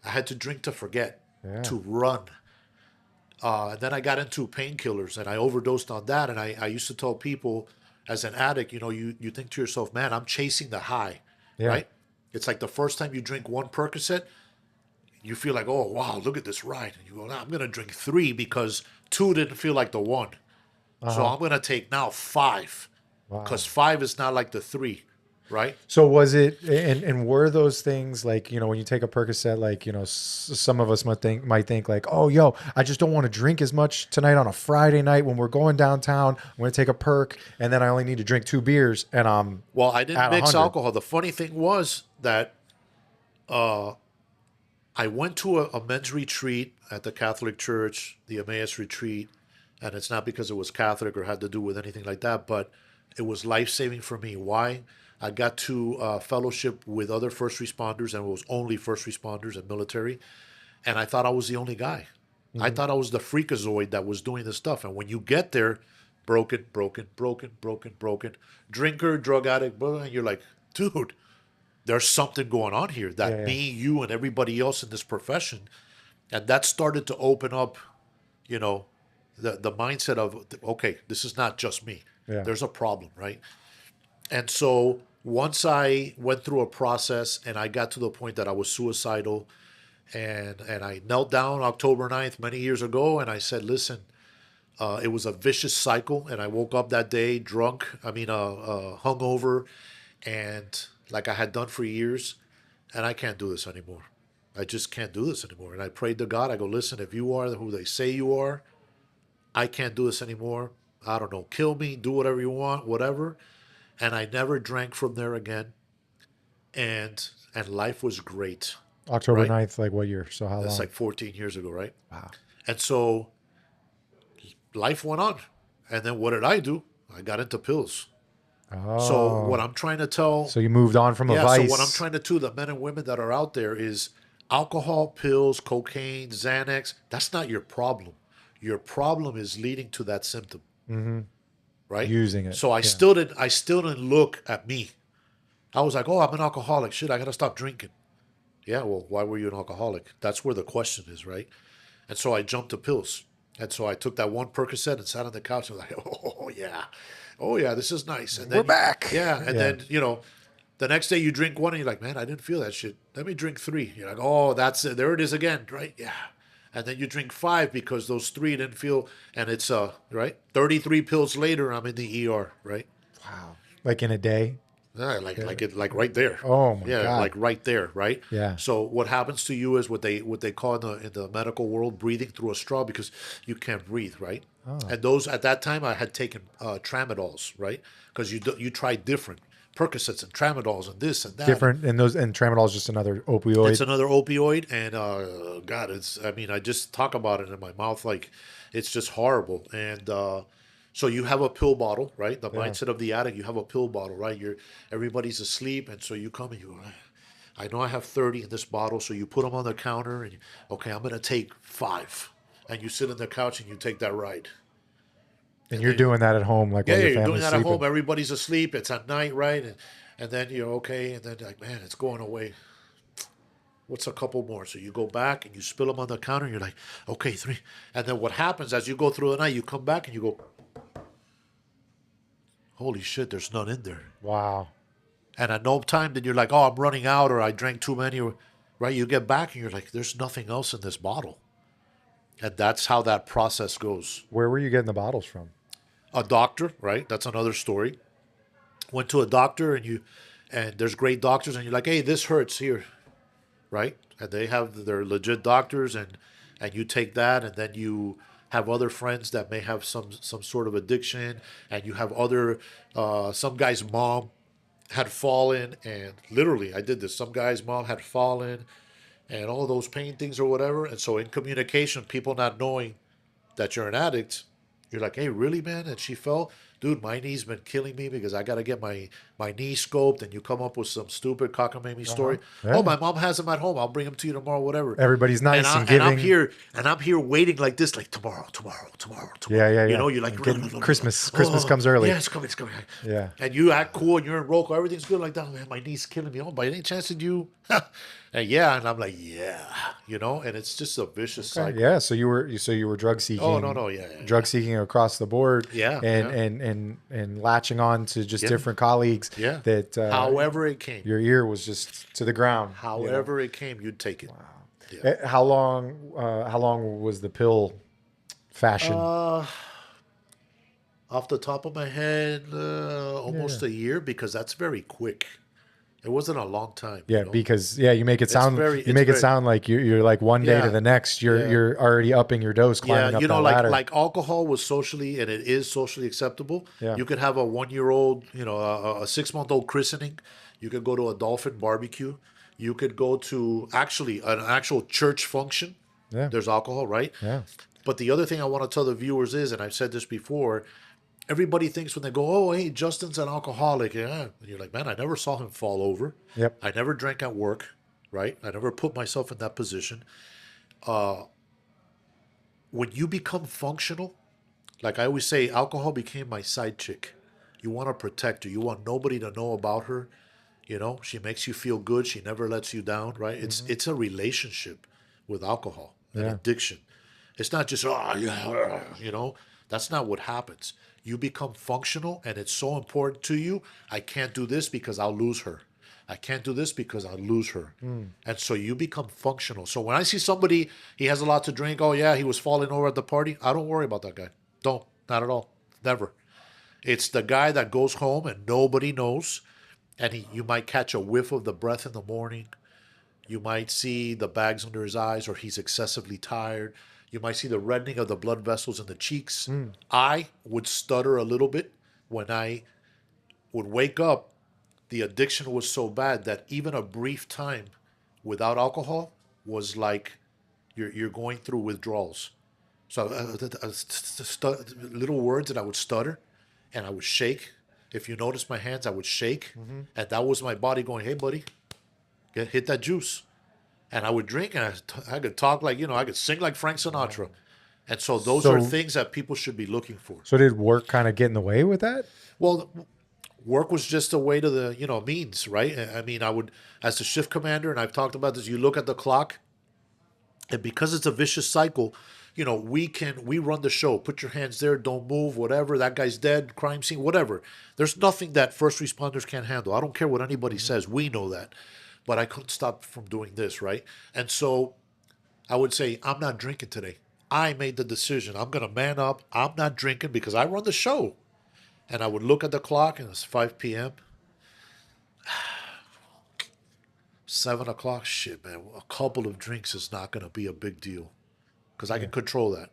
I had to drink to forget,
Yeah.
to run. And then I got into painkillers and I overdosed on that. And I used to tell people as an addict, you know, you think to yourself, "Man, I'm chasing the high,"
Yeah.
right? It's like the first time you drink one Percocet, you feel like, "Oh, wow, look at this ride." And you go, "Now I'm going to drink 3 because 2 didn't feel like the 1. So I'm going to take now 5 because 5 is not like the 3, right?
So was it, and were those things like, when you take a Percocet, like, some of us might think like, oh, yo, I just don't want to drink as much tonight on a Friday night when we're going downtown. I'm going to take a perk, and then I only need to drink 2 beers, and I'm
Well, I didn't
at
mix
100.
alcohol. The funny thing was that I went to a men's retreat at the Catholic Church, the Emmaus retreat, and it's not because it was Catholic or had to do with anything like that, but it was life saving for me. Why? I got to fellowship with other first responders, and it was only first responders and military, and I thought I was the only guy. I thought I was the freakazoid that was doing this stuff. And when you get there, broken, broken, broken, broken, broken, drinker, drug addict, and you're like, dude, there's something going on here that
Yeah.
me, you, and everybody else in this profession, and that started to open up, you know, the mindset of, okay, this is not just me.
Yeah.
There's a problem, right? And so once I went through a process and I got to the point that I was suicidal, and I knelt down October 9th many years ago, and I said, listen, it was a vicious cycle, and I woke up that day drunk, hungover, and like I had done for years, and I can't do this anymore. I just can't do this anymore. And I prayed to God. I go, listen, if you are who they say you are, I can't do this anymore. I don't know, kill me, do whatever you want, whatever. And I never drank from there again. And life was great.
October
Right.
9th, like what year? So how
That's
long?
like 14 years ago, right?
Wow.
And so life went on. And then what did I do? I got into pills. So what I'm trying to tell,
So you moved on from a
yeah,
vice.
so what I'm trying to tell the men and women that are out there is alcohol, pills, cocaine, Xanax, that's not your problem. Your problem is leading to that symptom. Right?
Using it,
So I still didn't look at me. I was like, oh, I'm an alcoholic. Shit, I gotta stop drinking. Yeah, well, why were you an alcoholic? That's where the question is, right? And so I jumped to pills. And so I took that one Percocet and sat on the couch and was like, oh yeah, this is nice. And then
We're back.
Yeah, and
Yeah.
then the next day you drink one and you're like, man, I didn't feel that shit. Let me drink 3. You're like, oh, that's it. There it is again, right? Yeah. And then you drink 5 because those 3 didn't feel, and it's right. 33 pills later, I'm in the ER, right?
Wow. Like in a day?
Yeah, like right there.
Oh, my
yeah,
God.
like right there, right?
Yeah.
So what happens to you is what they call in the medical world breathing through a straw because you can't breathe, right?
Oh.
And those at that time I had taken tramadols, right? Because you try different Percocets and tramadols and this and that.
Different, and tramadol is just another opioid.
It's another opioid, and God, I just talk about it in my mouth like it's just horrible. And so you have a pill bottle, right? The mindset of the addict, you have a pill bottle, right? Everybody's asleep, and so you come and you, I know I have 30 in this bottle, so you put them on the counter, and okay, I'm gonna take 5, and you sit on the couch and you take that ride.
and you're doing that at home, like
Yeah,
while your
you're doing
family's
that
sleeping.
at home. Everybody's asleep. It's at night, right? And then you're okay. And then like, man, it's going away. What's a couple more? So you go back and you spill them on the counter. And you're like, okay, 3. And then what happens as you go through the night? You come back and you go, holy shit, there's none in there.
Wow.
And at no time then you're like, oh, I'm running out, or I drank too many, or right? You get back and you're like, there's nothing else in this bottle. And that's how that process goes.
Where were you getting the bottles from?
A doctor, right? That's another story. Went to a doctor and there's great doctors and you're like, hey, this hurts here, right? And they're legit doctors and you take that and then you have other friends that may have some sort of addiction and you have other some guy's mom had fallen and literally I did this. Some guy's mom had fallen and all those paintings or whatever. And so in communication, people not knowing that you're an addict, you're like, hey, really, man? And she fell? Dude, my knee's been killing me because I got to get my knee scoped. And you come up with some stupid cockamamie story.
Yeah.
Oh, my mom has them at home. I'll bring them to you tomorrow, whatever.
Everybody's nice and
And I'm
giving.
here waiting like this, like tomorrow.
Yeah.
You know, you're like,
Christmas comes early.
Yeah, it's coming.
Yeah.
And you act cool and you're in Roco. Everything's good like that. Man, my knee's killing me. Oh, by any chance did you? And yeah, and I'm like, yeah, and it's just a vicious cycle.
Yeah. So you were drug seeking.
Oh, no, yeah.
Drug seeking across the board.
Yeah,
And latching on to just different colleagues.
Yeah.
That
However it came.
your ear was just to the ground.
However it came, you'd take it.
How long was the pill fashion?
Off the top of my head, almost a year because that's very quick. It wasn't a long time.
Yeah,
You know?
because you make it sound
very
sound like you're like one day to the next you're already upping your dose, climbing up
you know,
that ladder.
like alcohol was socially, and it is socially acceptable.
Yeah.
You could have a 1 year old, you know, a 6 month old christening. You could go to a dolphin barbecue. You could go to actually an actual church function.
Yeah.
There's alcohol, right?
Yeah.
But the other thing I want to tell the viewers is, and I've said this before, everybody thinks when they go, "Oh, hey, Justin's an alcoholic," yeah, and you're like, "Man, I never saw him fall over.
Yep.
I never drank at work, right? I never put myself in that position." When you become functional, like I always say, alcohol became my side chick. You want to protect her. You want nobody to know about her. You know, she makes you feel good. She never lets you down, right? It's a relationship with alcohol, an
Yeah.
addiction. It's not just, oh, yeah, you know, that's not what happens. You become functional, and it's so important to you. I can't do this because I'll lose her. I can't do this because I'll lose her. And so you become functional. So when I see somebody, he has a lot to drink, oh, yeah, he was falling over at the party, I don't worry about that guy. Don't, not at all. Never. It's the guy that goes home and nobody knows, and you might catch a whiff of the breath in the morning. You might see the bags under his eyes, or he's excessively tired. You might see the reddening of the blood vessels in the cheeks. I would stutter a little bit when I would wake up. The addiction was so bad that even a brief time without alcohol was like you're going through withdrawals. So little words that I would stutter, and I would shake. If you notice my hands, I would shake, and that was my body going, "Hey, buddy, hit that juice." And I would drink, and I could talk like, you know, I could sing like Frank Sinatra. And so those are things that people should be looking for.
So did work kind of get in the way with that?
Well, work was just a way to the, you know, means, right? I mean, I would, as the shift commander, and I've talked about this, you look at the clock, and because it's a vicious cycle, you know, we run the show. Put your hands there, don't move, whatever. That guy's dead, crime scene, whatever. There's nothing that first responders can't handle. I don't care what anybody says. We know that. But I couldn't stop from doing this, right? And so I would say, I'm not drinking today. I made the decision. I'm going to man up. I'm not drinking because I run the show. And I would look at the clock, and it's 5 p.m. 7 o'clock, shit, man. A couple of drinks is not going to be a big deal because I can control that.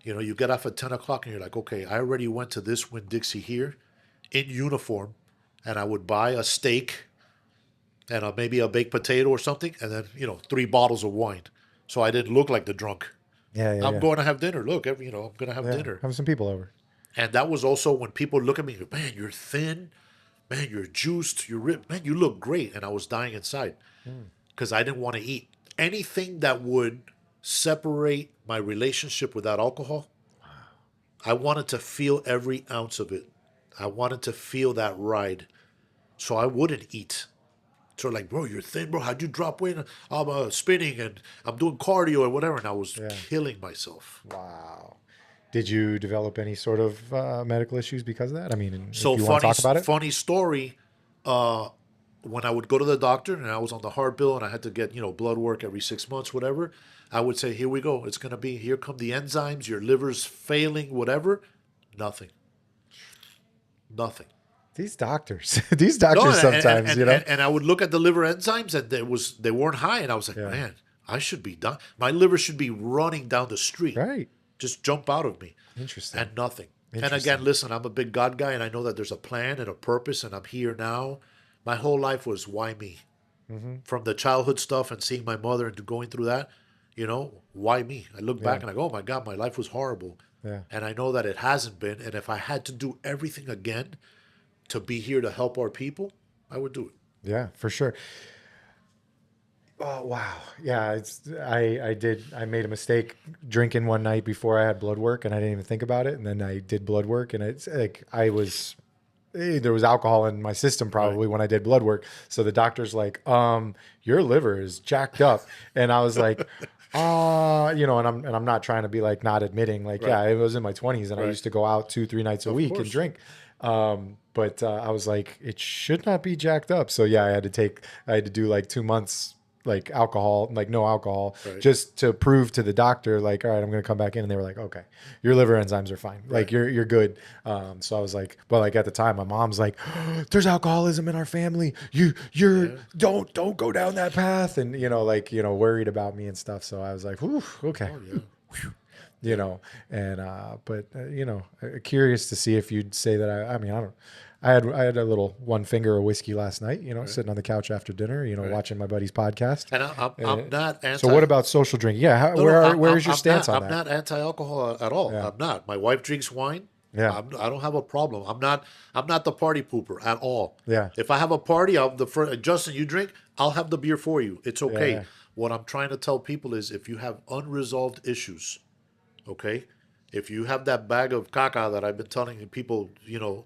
You know, you get off at 10 o'clock and you're like, okay, I already went to this Winn-Dixie here in uniform, and I would buy a steak and maybe a baked potato or something, and then, you know, 3 bottles of wine. So I didn't look like the drunk. I'm going to have dinner. Look, I'm going to have dinner.
Have some people over.
And that was also when people look at me, man, you're thin, man, you're juiced, you're ripped, man, you look great. And I was dying inside because I didn't want to eat anything that would separate my relationship with that alcohol. I wanted to feel every ounce of it. I wanted to feel that ride. So I wouldn't eat. So like, bro, you're thin, bro. How'd you drop weight? I'm spinning and I'm doing cardio or whatever. And I was killing myself.
Wow. Did you develop any sort of medical issues because of that? I mean,
so
if you want to talk about it?
Funny story. When I would go to the doctor and I was on the hard bill and I had to get, you know, blood work every 6 months, whatever, I would say, here we go. It's going to be, here come the enzymes, your liver's failing, whatever. Nothing.
These doctors sometimes, you know.
And I would look at the liver enzymes and they weren't high. And I was like, man, I should be done. My liver should be running down the street.
Right.
Just jump out of me.
Interesting.
And nothing. And again, listen, I'm a big God guy and I know that there's a plan and a purpose and I'm here now. My whole life was why me? From the childhood stuff and seeing my mother and going through that, you know, why me? I look back and I go, oh my God, my life was horrible.
Yeah.
And I know that it hasn't been. And if I had to do everything again to be here to help our people, I would do it.
Yeah, for sure. Oh, wow. Yeah, I made a mistake drinking one night before I had blood work and I didn't even think about it. And then I did blood work and it's like there was alcohol in my system probably when I did blood work. So the doctor's like, your liver is jacked up. And I was like, you know, and I'm not trying to be like not admitting like, yeah, it was in my 20s and I used to go out 2-3 nights a week and drink. But I was like, it should not be jacked up. So yeah, I had to do like 2 months like alcohol, like no alcohol,
Right.
just to prove to the doctor, like, all right, I'm going to come back in. And they were like, okay, your liver enzymes are fine. Like
Right.
you're good. So I was like, but like at the time, my mom's like, there's alcoholism in our family. You're don't go down that path. And, like, worried about me and stuff. So I was like, whew, okay.
Oh yeah.
And but curious to see if you'd say that. I mean, I had a little one finger of whiskey last night, sitting on the couch after dinner, watching my buddy's podcast.
And I'm not anti.
So what about social drinking? Yeah,
No,
where's your stance on
I'm
that?
not anti-alcohol at all.
Yeah.
I'm not. My wife drinks wine.
Yeah.
I don't have a problem. I'm not the party pooper at all.
Yeah.
If I have a party, I'm the first. Justin, you drink. I'll have the beer for you. It's okay.
Yeah.
What I'm trying to tell people is, if you have unresolved issues, okay, if you have that bag of caca that I've been telling people,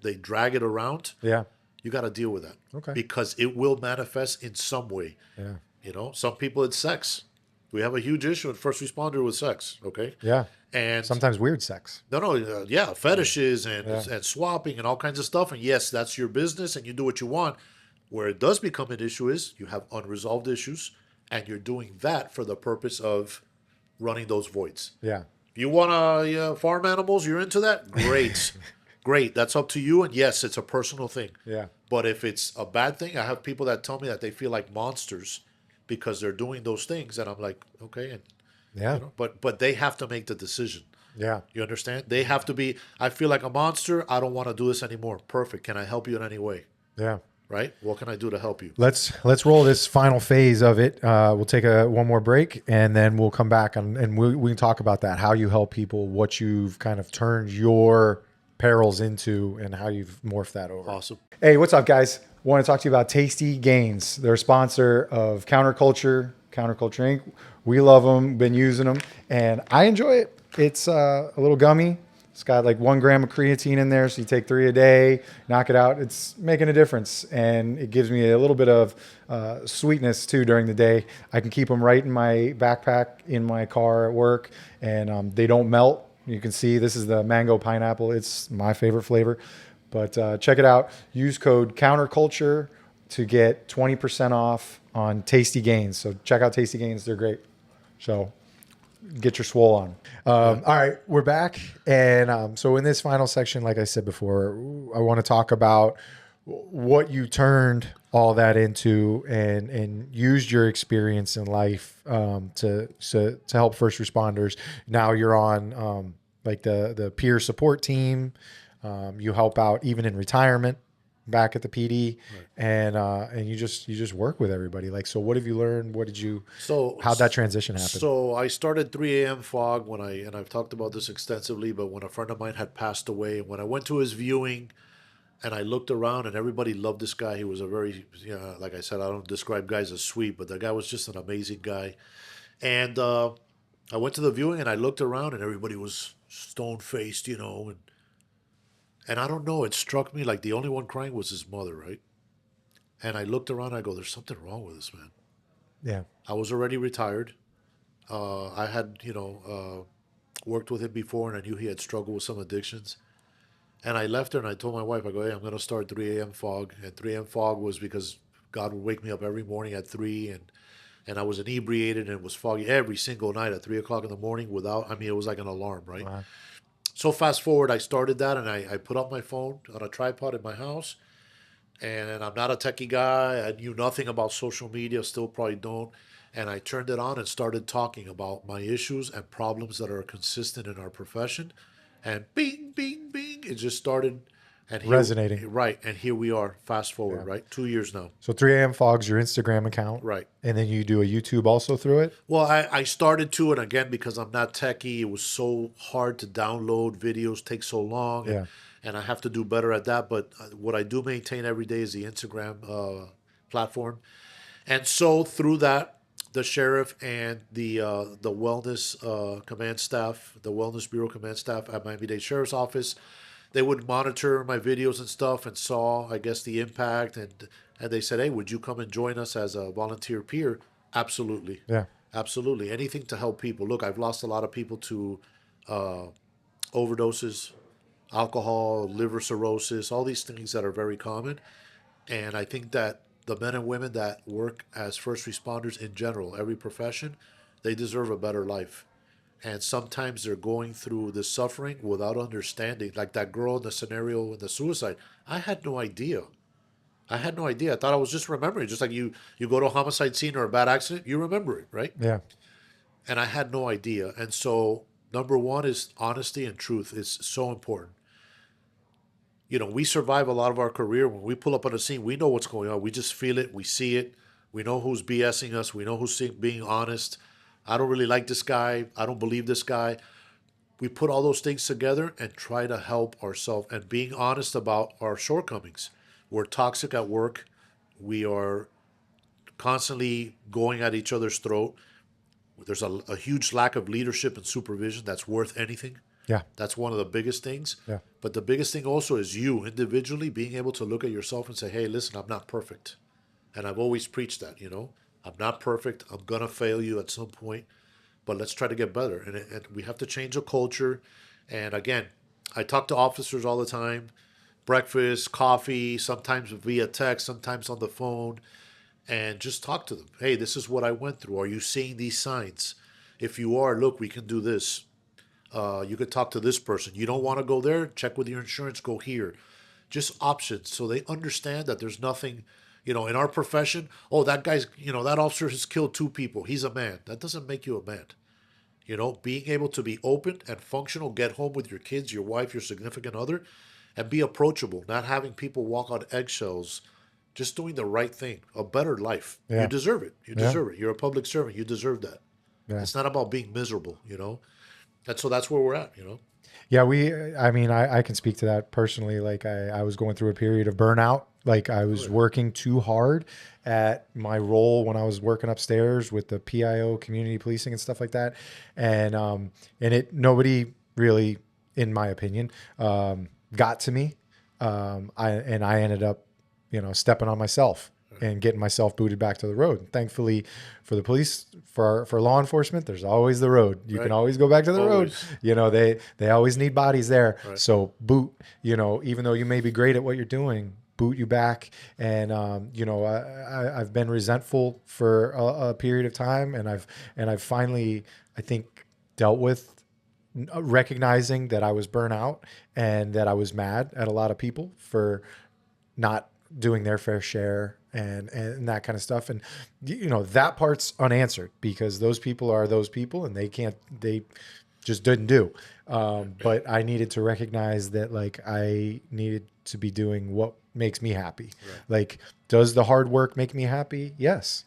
they drag it around.
Yeah.
You got to deal with that.
Okay.
Because it will manifest in some way.
Yeah.
Some people it's sex. We have a huge issue in first responder with sex. Okay.
Yeah.
And
Sometimes weird sex.
yeah, fetishes and swapping and all kinds of stuff. And yes, that's your business and you do what you want. Where it does become an issue is you have unresolved issues and you're doing that for the purpose of running those voids.
Yeah.
You want to farm animals? You're into that? Great. Great. That's up to you. And yes, it's a personal thing.
Yeah.
But if it's a bad thing, I have people that tell me that they feel like monsters because they're doing those things. And I'm like, okay. And,
Yeah.
but they have to make the decision.
Yeah.
You understand? They have to be, I feel like a monster. I don't want to do this anymore. Perfect. Can I help you in any way?
Yeah.
Right? What can I do to help you?
Let's roll this final phase of it. We'll take one more break, and then we'll come back and we can talk about that, how you help people, what you've kind of turned your perils into, and how you've morphed that over.
Awesome.
Hey, what's up, guys? Want to talk to you about Tasty Gains. They're a sponsor of Counterculture Inc. We love them, been using them, and I enjoy it. It's a little gummy. It's got like 1 gram of creatine in there. So you take 3 a day, knock it out. It's making a difference. And it gives me a little bit of sweetness too during the day. I can keep them right in my backpack in my car at work, and they don't melt. You can see this is the mango pineapple. It's my favorite flavor. But check it out. Use code Counterculture to get 20% off on Tasty Gains. So check out Tasty Gains. They're great. So get your swole on. All right, we're back. And so in this final section, like I said before, I want to talk about what you turned all that into and used your experience in life to help first responders. Now you're on like the peer support team. You help out even in retirement back at the PD, right. And you just work with everybody. Like, so what have you learned? How'd that transition happen?
So I started 3A.M.Fog and I've talked about this extensively, but when a friend of mine had passed away, and when I went to his viewing and I looked around and everybody loved this guy, he was a very, like I said, I don't describe guys as sweet, but the guy was just an amazing guy. And I went to the viewing and I looked around and everybody was stone-faced, and I don't know, it struck me like the only one crying was his mother, right? And I looked around and I go, there's something wrong with this man.
Yeah.
I was already retired. I had, worked with him before and I knew he had struggled with some addictions. And I left there and I told my wife, I go, hey, I'm going to start 3A.M.Fog. And 3A.M.Fog was because God would wake me up every morning at 3 and I was inebriated and it was foggy every single night at 3 o'clock in the morning it was like an alarm, right?
Wow.
So fast forward, I started that and I put up my phone on a tripod in my house. And I'm not a techie guy. I knew nothing about social media, still probably don't. And I turned it on and started talking about my issues and problems that are consistent in our profession. And bing, bing, bing, it just started. And
resonating.
Right. And here we are, fast forward, right? 2 years now.
So 3A.M.Fog's your Instagram account.
Right.
And then you do a YouTube also through it?
Well, I started to, and again, because I'm not techie, it was so hard to download videos, take so long.
Yeah.
And I have to do better at that. But what I do maintain every day is the Instagram platform. And so through that, the sheriff and the wellness command staff, the wellness bureau command staff at Miami-Dade Sheriff's Office, they would monitor my videos and stuff and saw, I guess, the impact. And they said, hey, would you come and join us as a volunteer peer? Absolutely.
Yeah.
Absolutely. Anything to help people. Look, I've lost a lot of people to overdoses, alcohol, liver cirrhosis, all these things that are very common. And I think that the men and women that work as first responders in general, every profession, they deserve a better life. And sometimes they're going through the suffering without understanding. Like that girl in the scenario in the suicide, I had no idea. I had no idea. I thought I was just remembering. Just like you go to a homicide scene or a bad accident, you remember it, right?
Yeah.
And I had no idea. And so, number one is honesty and truth is so important. We survive a lot of our career. When we pull up on a scene, we know what's going on. We just feel it. We see it. We know who's BSing us. We know who's being honest. I don't really like this guy. I don't believe this guy. We put all those things together and try to help ourselves and being honest about our shortcomings. We're toxic at work. We are constantly going at each other's throat. There's a huge lack of leadership and supervision that's worth anything.
Yeah.
That's one of the biggest things.
Yeah.
But the biggest thing also is you individually being able to look at yourself and say, hey, listen, I'm not perfect. And I've always preached that, I'm not perfect. I'm going to fail you at some point, but let's try to get better. And we have to change the culture. And again, I talk to officers all the time, breakfast, coffee, sometimes via text, sometimes on the phone, and just talk to them. Hey, this is what I went through. Are you seeing these signs? If you are, look, we can do this. You could talk to this person. You don't want to go there? Check with your insurance. Go here. Just options so they understand that there's nothing, in our profession. Oh, that guy's, that officer has killed 2 people. He's a man. That doesn't make you a man. Being able to be open and functional, get home with your kids, your wife, your significant other, and be approachable, not having people walk on eggshells, just doing the right thing, a better life.
Yeah.
You deserve it. You
Yeah.
deserve it. You're a public servant. You deserve that.
Yeah.
It's not about being miserable, And so that's where we're at,
Yeah, I can speak to that personally. Like I was going through a period of burnout. Like I was working too hard at my role when I was working upstairs with the PIO, community policing and stuff like that. And nobody really, in my opinion, got to me. I ended up, stepping on myself and getting myself booted back to the road. Thankfully for the police, for law enforcement, there's always the road. You can always go back to the road. They always need bodies there.
Right.
So boot, even though you may be great at what you're doing, boot you back. And, I've been resentful for a period of time, and I've finally, I think, dealt with recognizing that I was burnt out and that I was mad at a lot of people for not doing their fair share and that kind of stuff. And, that part's unanswered because those people are those people and they just didn't do. But I needed to recognize that, like, I needed to be doing what makes me happy. Right. Like, does the hard work make me happy? Yes.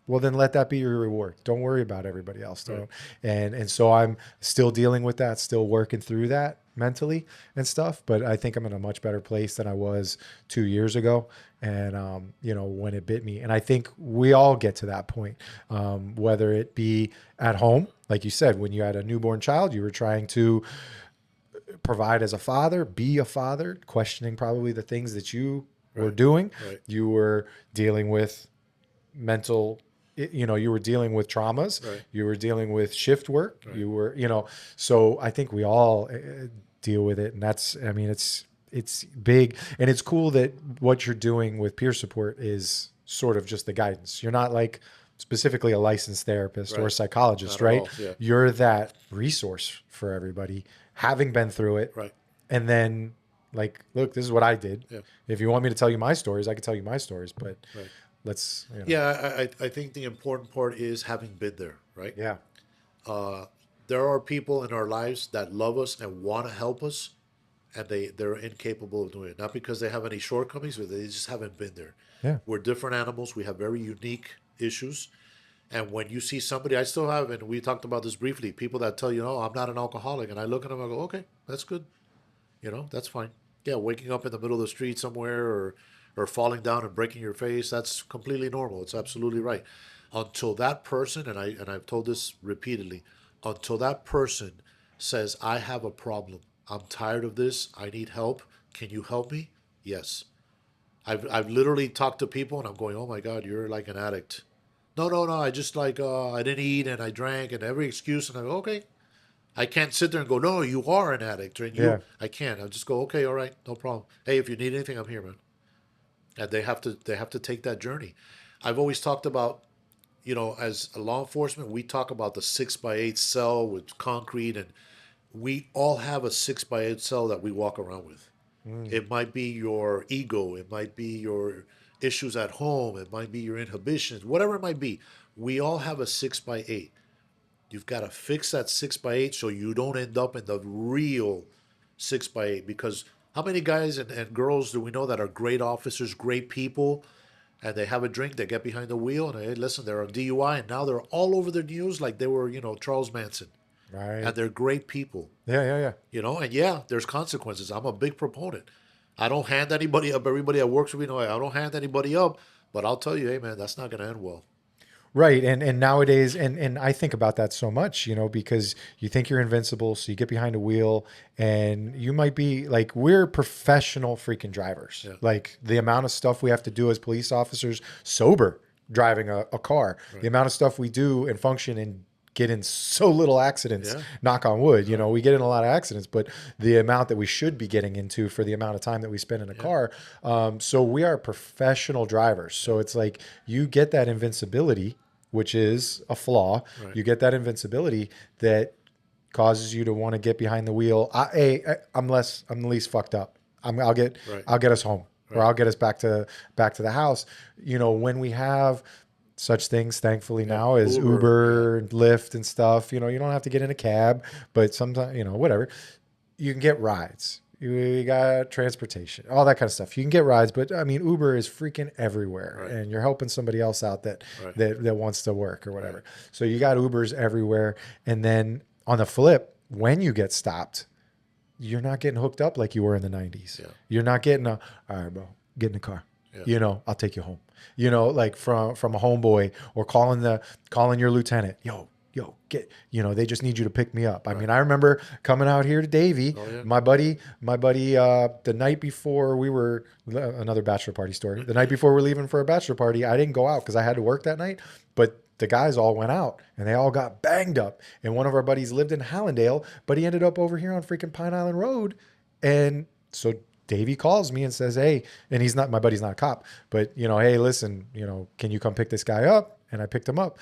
Well, then let that be your reward. Don't worry about everybody else. Right. And so I'm still dealing with that, still working through that mentally and stuff. But I think I'm in a much better place than I was 2 years ago. And, when it bit me, and I think we all get to that point, whether it be at home, like you said, when you had a newborn child, you were trying to provide as a father, be a father, questioning probably the things that you were doing. Right. You were dealing with mental, you were dealing with traumas. Right. You were dealing with shift work. Right. You were, so I think we all deal with it. And it's big. And it's cool that what you're doing with peer support is sort of just the guidance. You're not like specifically a licensed therapist or a psychologist, right? Yeah. You're that resource for everybody, having been through it. Right. And then, like, look, this is what I did. Yeah. If you want me to tell you my stories, I can tell you my stories, but let's,
Yeah, I think the important part is having been there, right?
Yeah.
There are people in our lives that love us and want to help us, and they're incapable of doing it. Not because they have any shortcomings, but they just haven't been there.
Yeah.
We're different animals. We have very unique issues. And when you see somebody, I still have, and we talked about this briefly, people that tell you, no, I'm not an alcoholic. And I look at them and I go, okay, that's good. That's fine. Yeah, waking up in the middle of the street somewhere or falling down and breaking your face, that's completely normal. It's absolutely right. Until that person, and I've told this repeatedly, until that person says, I have a problem. I'm tired of this. I need help. Can you help me? Yes. I've literally talked to people and I'm going, oh my God, you're like an addict. No. I just I didn't eat and I drank and every excuse. And I go, okay. I can't sit there and go, no, you are an addict. I can't. I just go, okay, all right, no problem. Hey, if you need anything, I'm here, man. and they have to take that journey. I've always talked about, as a law enforcement, we talk about the 6x8 cell with concrete, and we all have a 6x8 cell that we walk around with.
Mm.
It might be your ego, it might be your issues at home, it might be your inhibitions, whatever it might be. We all have a 6x8. You've got to fix that 6x8 so you don't end up in the real 6x8. Because how many guys and girls do we know that are great officers, great people, and they have a drink, they get behind the wheel, and hey, listen, they're on DUI, and now they're all over the news like they were, Charles Manson.
Right.
And they're great people,
Yeah, yeah, yeah.
and yeah, there's consequences. I'm a big proponent. I don't hand anybody up. Everybody that works with me, I don't hand anybody up, but I'll tell you, hey, man, that's not going to end well.
Right. And nowadays, and I think about that so much, because you think you're invincible. So you get behind a wheel and you might be like, we're professional freaking drivers.
Yeah.
Like the amount of stuff we have to do as police officers, sober, driving a car, the amount of stuff we do and function and get in so little accidents,
Yeah.
knock on wood, we get in a lot of accidents, but the amount that we should be getting into for the amount of time that we spend in a car. So we are professional drivers. So it's like you get that invincibility, which is a flaw.
Right.
You get that invincibility that causes you to want to get behind the wheel. I'm the least fucked up. I'll get us home, or I'll get us back to the house. When we have such things, thankfully now, as Uber and Lyft and stuff, you don't have to get in a cab, but sometimes, whatever, you can get rides. You got transportation, all that kind of stuff. You can get rides, but I mean, Uber is freaking everywhere, and you're helping somebody else out that wants to work or whatever. Right. So you got Ubers everywhere. And then on the flip, when you get stopped, you're not getting hooked up like you were in the 90s. Yeah. You're not getting all right, bro, get in the car. Yeah. I'll take you home. Like from a homeboy, or calling your lieutenant. Yo, get, they just need you to pick me up. I mean, I remember coming out here to Davie, my buddy, the night before we were, another bachelor party story. The night before we're leaving for a bachelor party, I didn't go out because I had to work that night, but the guys all went out and they all got banged up. And one of our buddies lived in Hallandale, but he ended up over here on freaking Pine Island Road. And so Davey calls me and says, hey, and my buddy's not a cop, but hey, listen, can you come pick this guy up? And I picked him up,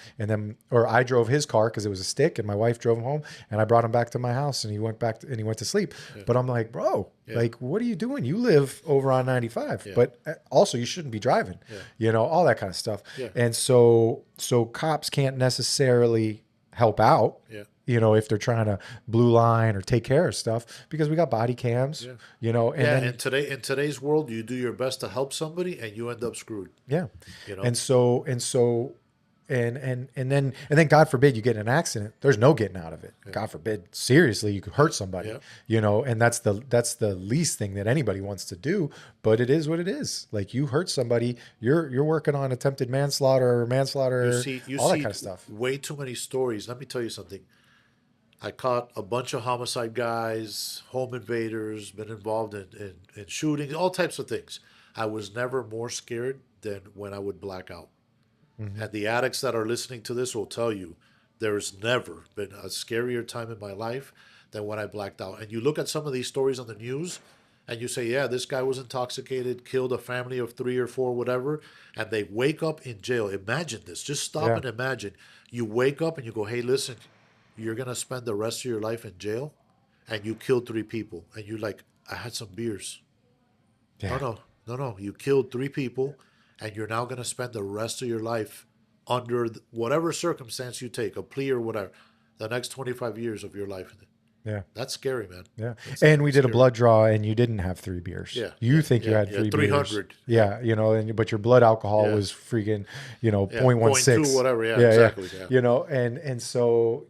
or I drove his car because it was a stick, and my wife drove him home, and I brought him back to my house, and he went to sleep. Yeah. But I'm like, bro, like, what are you doing? You live over on 95, but also you shouldn't be driving, all that kind of stuff. Yeah. And so cops can't necessarily help out. Yeah. If they're trying to blue line or take care of stuff, because we got body cams, and
in today's world, you do your best to help somebody and you end up screwed.
Yeah. And then God forbid you get in an accident. There's no getting out of it. Yeah. God forbid, seriously, you could hurt somebody, and that's the least thing that anybody wants to do, but it is what it is. Like, you hurt somebody, you're working on attempted manslaughter, you all that kind of stuff.
Way too many stories. Let me tell you something. I caught a bunch of homicide guys, home invaders, been involved in shootings, all types of things. I was never more scared than when I would black out. Mm-hmm. And the addicts that are listening to this will tell you there's never been a scarier time in my life than when I blacked out. And you look at some of these stories on the news and you say, yeah, this guy was intoxicated, killed a family of 3 or 4, whatever, and they wake up in jail. Imagine this. Just stop and imagine. You wake up and you go, hey, listen, you're going to spend the rest of your life in jail, and you killed 3 people. And you're like, I had some beers. Yeah. No. You killed 3 people, and you're now going to spend the rest of your life under whatever circumstance you take, a plea or whatever, the next 25 years of your life.
Yeah.
That's scary, man.
Yeah. And we did a blood draw, and you didn't have 3 beers. Yeah. You think you had 3 beers.
300.
Yeah. But your blood alcohol was freaking, 0.16.
0.2, whatever. Yeah, exactly. Yeah.
And so,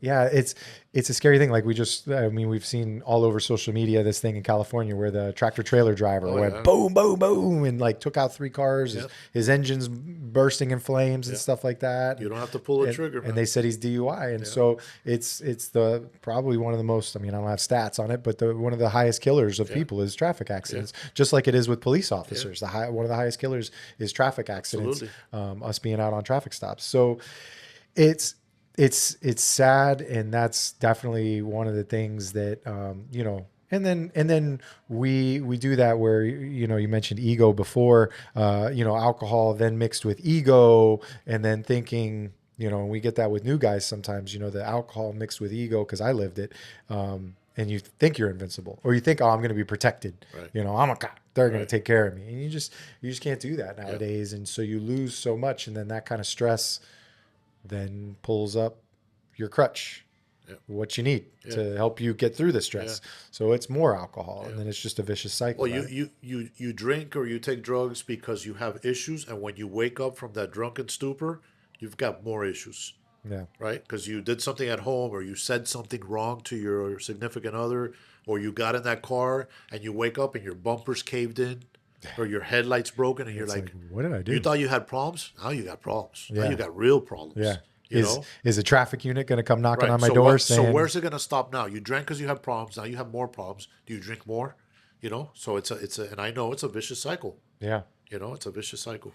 it's a scary thing. Like, we've seen all over social media this thing in California where the tractor trailer driver went boom, boom, boom, and like took out 3 cars. His engine's bursting in flames and stuff like that.
You don't have to pull a trigger, man.
And they said he's DUI. And so it's probably one of the most, I don't have stats on it, but one of the highest killers of people is traffic accidents, just like it is with police officers. One of the highest killers is traffic accidents, us being out on traffic stops. So it's sad, and that's definitely one of the things that And then we do that where, you mentioned ego before, alcohol then mixed with ego, and then thinking, and we get that with new guys sometimes, the alcohol mixed with ego, because I lived it. And you think you're invincible, or you think, oh, I'm going to be protected.
Right.
I'm a cop. They're going
Right.
to take care of me. And you just can't do that nowadays. And so you lose so much. And then that kind of stress then pulls up your crutch, what you need to help you get through the stress. So it's more alcohol, and then it's just a vicious cycle.
Well, you drink or you take drugs because you have issues, and when you wake up from that drunken stupor, you've got more issues,
Yeah.
right? Because you did something at home, or you said something wrong to your significant other, or you got in that car and you wake up and your bumper's caved in, or your headlights broken, and you're
It's
like,
what did I do?
you thought you had problems? Now you got problems. Now
Yeah.
you got real problems.
Yeah.
You
Is
know?
is a traffic unit going to come knocking
Right.
on my
So
door
what, so
saying,
where's it gonna stop now? You drank because you have problems. Now you have more problems. Do you drink more? So it's a, and I know it's a vicious cycle.
yeah.
It's a vicious cycle.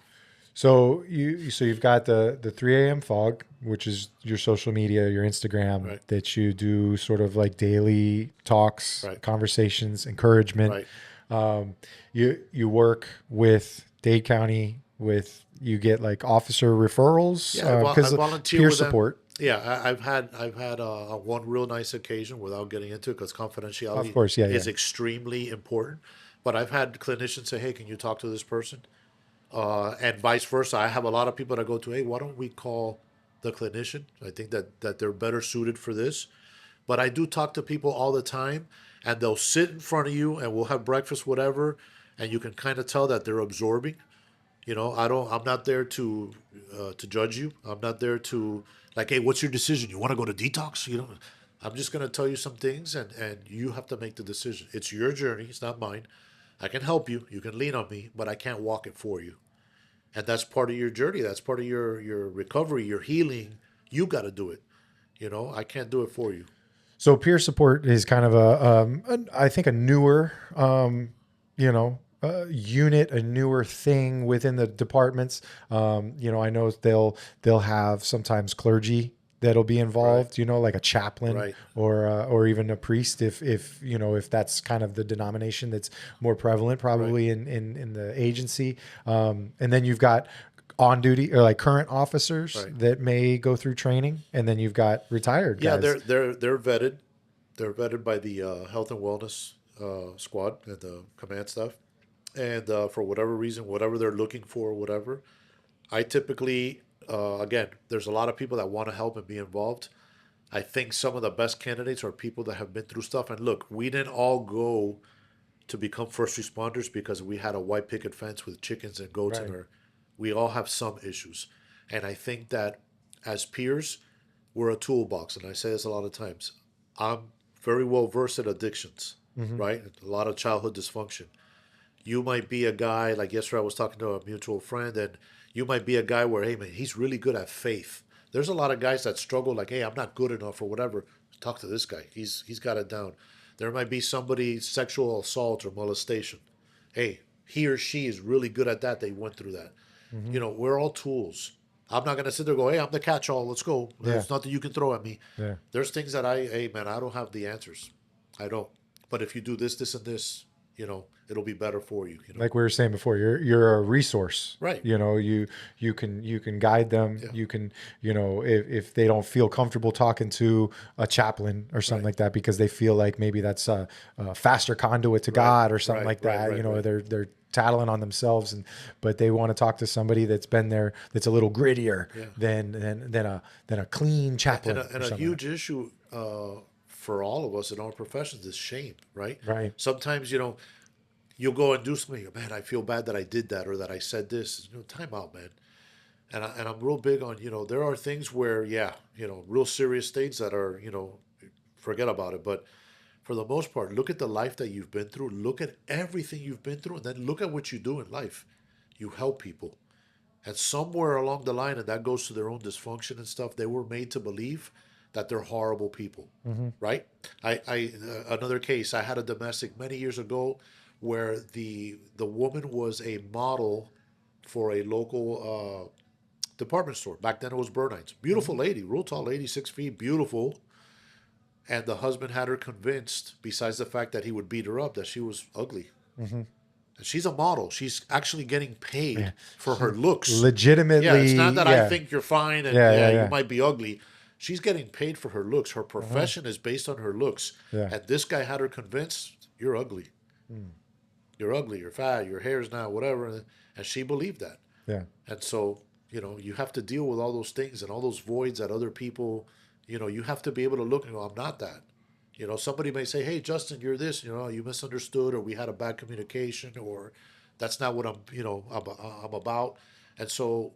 So you've got the 3 a.m. fog, which is your social media, your Instagram,
Right.
that you do sort of like daily talks,
Right.
conversations, encouragement.
Right.
You work with Dade County you get like officer referrals,
Yeah. Well,
because
I
of
volunteer
peer
with them.
support.
Yeah, I've had one real nice occasion without getting into it because confidentiality
Of course, yeah,
is
yeah.
extremely important. But I've had clinicians say, "Hey, can you talk to this person?" And vice versa. I have a lot of people that go to, "Hey, why don't we call the clinician? I think that they're better suited for this." But I do talk to people all the time, and they'll sit in front of you, and we'll have breakfast, whatever, and you can kind of tell that they're absorbing. I'm not there to judge you. I'm not there to like, hey, what's your decision? You want to go to detox? I'm just gonna tell you some things, and you have to make the decision. It's your journey. It's not mine. I can help you. You can lean on me, but I can't walk it for you. And that's part of your journey. That's part of your recovery, your healing. You got to do it. I can't do it for you.
So peer support is kind of I think a newer, unit, a newer thing within the departments. I know they'll have sometimes clergy that'll be involved, like a chaplain,
Right.
or even a priest, if that's kind of the denomination that's more prevalent,
Right.
probably in the agency. And then you've got on duty or like current officers
Right.
that may go through training, and then you've got retired
Yeah,
guys.
they're vetted. They're vetted by the health and wellness squad and the command staff, and for whatever reason, whatever they're looking for, whatever. I typically, again, there's a lot of people that want to help and be involved. I think some of the best candidates are people that have been through stuff. And look, we didn't all go to become first responders because we had a white picket fence with chickens and goats in
Right.
our. We all have some issues, and I think that as peers, we're a toolbox. And I say this a lot of times. I'm very well versed at addictions, right? A lot of childhood dysfunction. You might be a guy like yesterday. I was talking to a mutual friend, and you might be a guy where, hey man, he's really good at faith. There's a lot of guys that struggle, like, hey, I'm not good enough or whatever. Talk to this guy. He's got it down. There might be somebody sexual assault or molestation. Hey, he or she is really good at that. They went through that. We're all tools. I'm not gonna sit there and go, hey, I'm the catch-all. Let's go.
Yeah.
There's nothing you can throw at me.
Yeah.
There's things that hey man, I don't have the answers. I don't. But if you do this, this, and this, it'll be better for you.
Like we were saying before, you're a resource.
Right.
You can guide them.
Yeah.
You can, if they don't feel comfortable talking to a chaplain or something
Right.
like that because they feel like maybe that's a faster conduit to God or something
Right.
like that.
Right. Right.
They're tattling on themselves, but they want to talk to somebody that's been there, that's a little grittier
Yeah.
than a clean chaplain.
And
or
a
something
huge issue for all of us in our professions is shame, right?
Right.
Sometimes, you'll go and do something, man, I feel bad that I did that or that I said this. Time out, man. And I'm real big on, there are things where, real serious things that are, forget about it. But for the most part, look at the life that you've been through. Look at everything you've been through. And then look at what you do in life. You help people. And somewhere along the line, and that goes to their own dysfunction and stuff, they were made to believe that they're horrible people, right? Another case, I had a domestic many years ago where the woman was a model for a local department store. Back then it was Bernines. Beautiful lady, real tall lady, 6 feet, beautiful. And the husband had her convinced, besides the fact that he would beat her up, that she was ugly. And she's a model. She's actually getting paid for her looks.
Legitimately.
Yeah, it's not that I
Yeah.
think you're fine and you might be ugly. She's getting paid for her looks. Her profession is based on her looks.
Yeah.
And this guy had her convinced, you're ugly. You're ugly, you're fat, your hair's not whatever. And she believed that.
Yeah.
And so, you have to deal with all those things and all those voids that other people, you have to be able to look and go, I'm not that. Somebody may say, hey, Justin, you're this, you misunderstood, or we had a bad communication, or that's not what I'm about. And so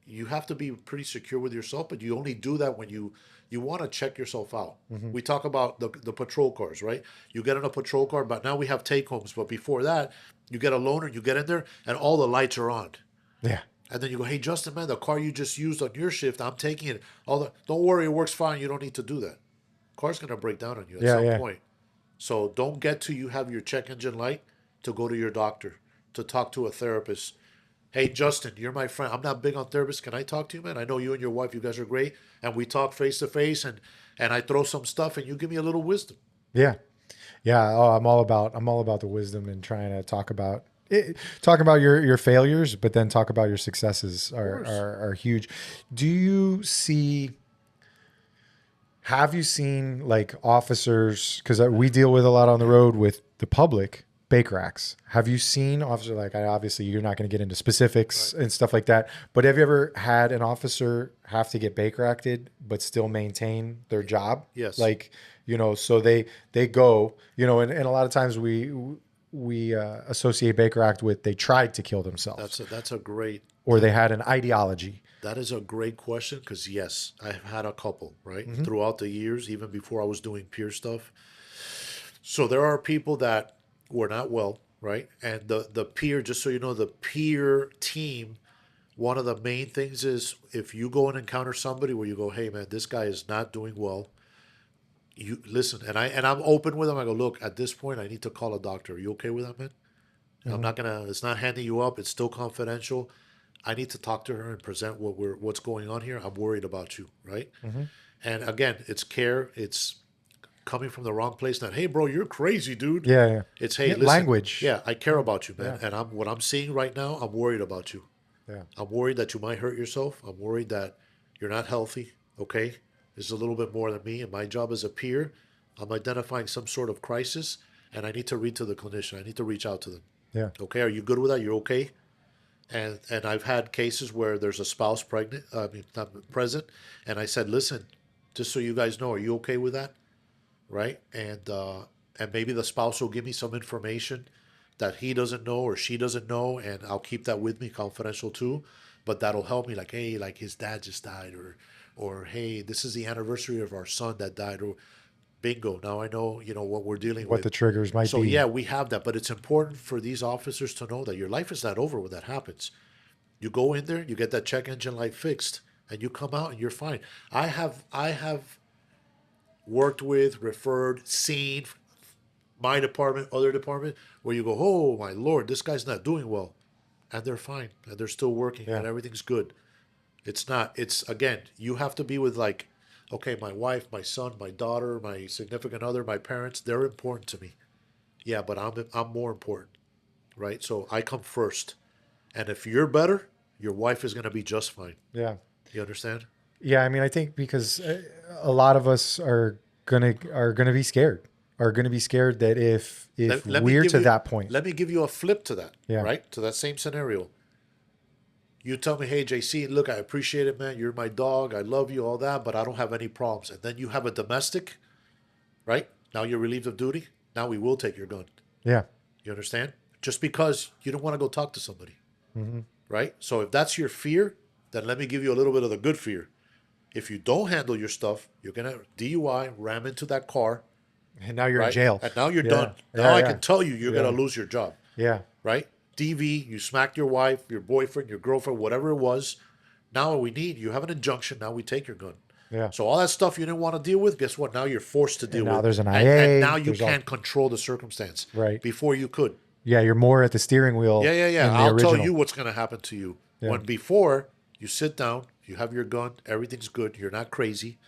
you have to be pretty secure with yourself, but you only do that when you want to check yourself out. We talk about the patrol cars, right? You get in a patrol car, but now we have take homes. But before that, you get a loaner, you get in there, and all the lights are on.
Yeah.
And then you go, hey, Justin, man, the car you just used on your shift, I'm taking it. Don't worry, it works fine. You don't need to do that. Car's going to break down on you at some point. So don't get to you have your check engine light to go to your doctor, to talk to a therapist. Hey, Justin, you're my friend. I'm not big on therapists. Can I talk to you, man? I know you and your wife, you guys are great. And we talk face to face, and I throw some stuff and you give me a little wisdom.
Yeah. Yeah. Oh, I'm all about the wisdom and trying to talk about your failures, but then talk about your successes are huge. Have you seen like officers, because we deal with a lot on the road with the public, bake racks. Have you seen officer, like obviously you're not going to get into specifics and stuff like that, but have you ever had an officer have to get bake racked but still maintain their job?
Yes.
Like, so they go, and a lot of times we associate Baker Act with they tried to kill themselves.
That's a great,
or they had an ideology.
that is a great question, because yes, I've had a couple, right? Throughout the years, even before I was doing peer stuff. So there are people that were not well, right? And the peer, just so you know, the peer team, one of the main things is if you go and encounter somebody where you go, hey man, this guy is not doing well, you listen, and I'm open with them. I go, look, at this point I need to call a doctor. Are you okay with that, man? I'm not gonna, it's not handing you up, it's still confidential. I need to talk to her and present what's going on here. I'm worried about you, right? And again, it's care, it's coming from the wrong place. Not, hey bro, you're crazy, dude.
Yeah.
It's, hey, listen,
language.
yeah, I care about you, man. And what I'm seeing right now, I'm worried about you.
Yeah.
I'm worried that you might hurt yourself. I'm worried that you're not healthy. Okay, this is a little bit more than me, and my job as a peer, I'm identifying some sort of crisis, and I need to read to the clinician. I need to reach out to them.
Yeah.
Okay, are you good with that? You're okay? And I've had cases where there's a spouse not present, and I said, listen, just so you guys know, are you okay with that? Right? And maybe the spouse will give me some information that he doesn't know or she doesn't know, and I'll keep that with me, confidential too. But that'll help me, like, hey, like his dad just died, or hey, this is the anniversary of our son that died, or bingo, now I know, what we're dealing with.
What the triggers might be.
So yeah, we have that, but it's important for these officers to know that your life is not over when that happens. You go in there, you get that check engine light fixed, and you come out and you're fine. I have worked with, referred, seen my department, other department, where you go, oh my Lord, this guy's not doing well. And they're fine. And they're still working and everything's good. It's not, it's, again, you have to be with like, okay, my wife, my son, my daughter, my significant other, my parents, they're important to me. Yeah, but I'm more important, right? So I come first. And if you're better, your wife is going to be just fine.
Yeah.
You understand?
Yeah, I mean, I think because a lot of us are gonna be scared. Are gonna be scared that if we're to that point.
Let me give you a flip to that.
Yeah.
Right? To that same scenario. You tell me, hey JC, look, I appreciate it, man. You're my dog. I love you, all that, but I don't have any problems. And then you have a domestic, right? Now you're relieved of duty. Now we will take your gun.
Yeah.
You understand? Just because you don't want to go talk to somebody. Right? So if that's your fear, then let me give you a little bit of the good fear. If you don't handle your stuff, you're going to DUI, ram into that car.
And now you're in jail.
And now you're done. Now I can tell you, you're going to lose your job.
Yeah.
Right? DV, you smacked your wife, your boyfriend, your girlfriend, whatever it was. Now you have an injunction. Now we take your gun.
Yeah.
So all that stuff you didn't want to deal with, guess what? Now you're forced to deal with.
Now there's an IA.
And now you can't control the circumstance.
Right.
Before you could.
Yeah, you're more at the steering wheel.
Yeah. I'll tell you what's going to happen to you. Yeah. When before, you sit down, you have your gun, everything's good, you're not crazy,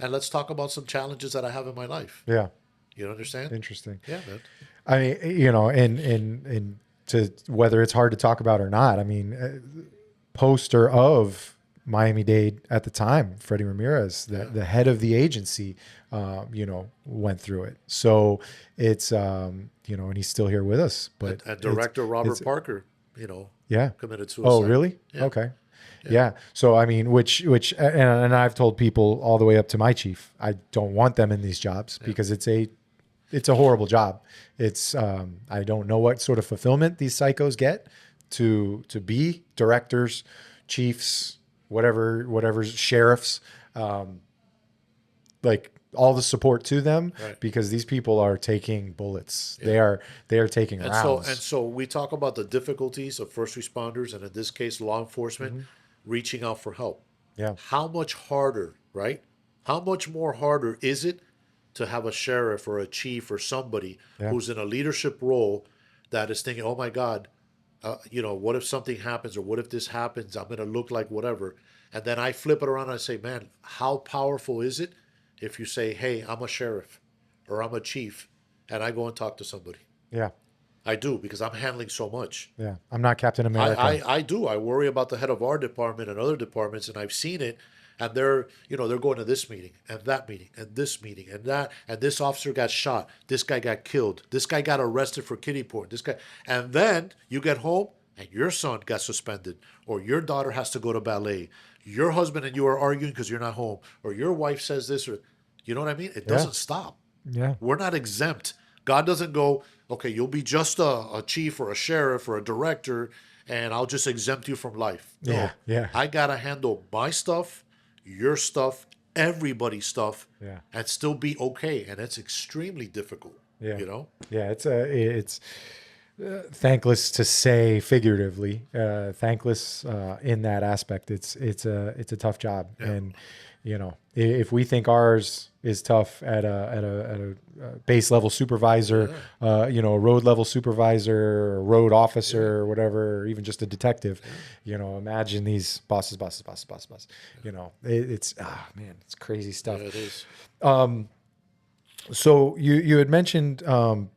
and let's talk about some challenges that I have in my life.
Yeah.
You understand?
Interesting.
Yeah, man.
I mean, and to whether it's hard to talk about or not, I mean, poster of Miami-Dade at the time, Freddie Ramirez, the head of the agency, went through it. So it's, and he's still here with us. But
And director Robert
it's
Parker,
yeah.
committed suicide.
Oh, really?
Yeah.
Okay. Yeah. So, I mean, and I've told people all the way up to my chief, I don't want them in these jobs because it's a horrible job. It's, I don't know what sort of fulfillment these psychos get to be directors, chiefs, whatever sheriffs, like all the support to them, because these people are taking bullets. They are taking rounds.
So we talk about the difficulties of first responders, and in this case, law enforcement, reaching out for help.
Yeah.
How much harder, right? How much more harder is it to have a sheriff or a chief or somebody who's in a leadership role that is thinking, oh my God, what if something happens, or what if this happens? I'm going to look like whatever. And then I flip it around and I say, man, how powerful is it if you say, hey, I'm a sheriff or I'm a chief, and I go and talk to somebody?
Yeah.
I do, because I'm handling so much.
Yeah. I'm not Captain America.
I do. I worry about the head of our department and other departments, and I've seen it. And they're going to this meeting and that meeting and this meeting and that, and this officer got shot. This guy got killed. This guy got arrested for kiddie porn. This guy, and then you get home and your son got suspended, or your daughter has to go to ballet. Your husband and you are arguing because you're not home, or your wife says this, or you know what I mean? It doesn't stop.
Yeah.
We're not exempt. God doesn't go, okay, you'll be just a chief or a sheriff or a director, and I'll just exempt you from life. No.
Yeah.
I gotta handle my stuff, your stuff, everybody's stuff, and still be okay. And it's extremely difficult.
Yeah.
Yeah,
it's thankless to say figuratively, thankless in that aspect. It's a tough job. And if we think ours is tough at a base level supervisor, a road level supervisor, a road officer, or whatever, or even just a detective, imagine these bosses. It's it's crazy stuff.
Yeah, it is.
So you had mentioned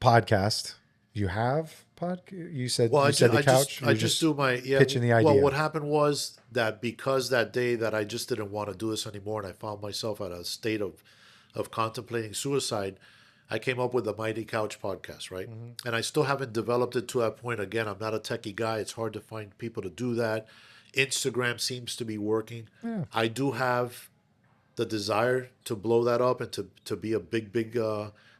podcast. You have podcast? You said the couch.
I just do my
pitching the idea.
Well, what happened was that because that day that I just didn't want to do this anymore, and I found myself at a state of contemplating suicide, I came up with the Mighty Couch podcast, right? And I still haven't developed it to that point. Again, I'm not a techie guy. It's hard to find people to do that. Instagram seems to be working. Yeah. I do have the desire to blow that up and to be a big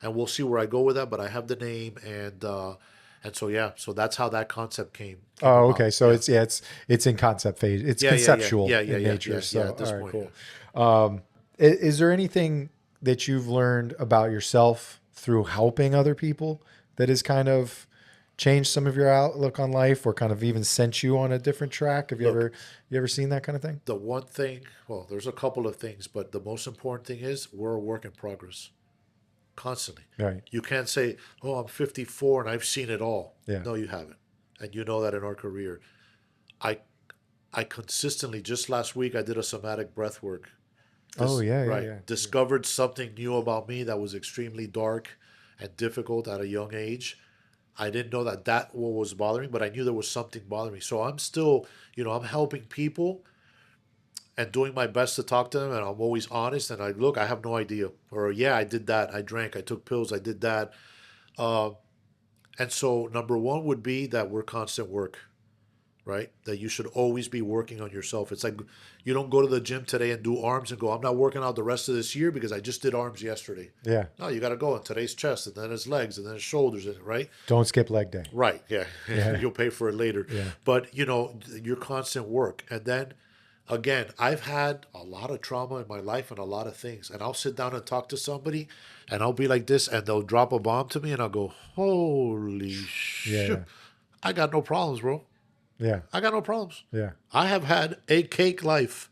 and we'll see where I go with that, but I have the name, and so that's how that concept came
okay.
about.
So it's in concept phase. It's conceptual in nature. So
at this point,
cool. Is there anything that you've learned about yourself through helping other people that has kind of changed some of your outlook on life, or kind of even sent you on a different track? Have you ever seen that kind of thing?
The one thing, well, there's a couple of things, but the most important thing is we're a work in progress. Constantly.
Right.
You can't say, oh, I'm 54 and I've seen it all.
Yeah.
No, you haven't. And you know that in our career. I consistently, just last week, I did a somatic breath work. Discovered something new about me that was extremely dark and difficult at a young age. I didn't know that what was bothering me, but I knew there was something bothering me. So I'm still, I'm helping people and doing my best to talk to them, and I'm always honest, and I have no idea. Or, I did that. I drank, I took pills, I did that. And so number one would be that we're constant work, right? That you should always be working on yourself. It's like you don't go to the gym today and do arms and go, I'm not working out the rest of this year because I just did arms yesterday.
Yeah.
No, you got to go. And today's chest, and then it's legs, and then it's shoulders, right?
Don't skip leg day.
Right, yeah. You'll pay for it later.
Yeah.
But, your constant work. And then, again, I've had a lot of trauma in my life and a lot of things. And I'll sit down and talk to somebody, and I'll be like this, and they'll drop a bomb to me, and I'll go, holy shit.
Yeah.
I got no problems, bro.
Yeah.
I got no problems.
Yeah.
I have had a cake life.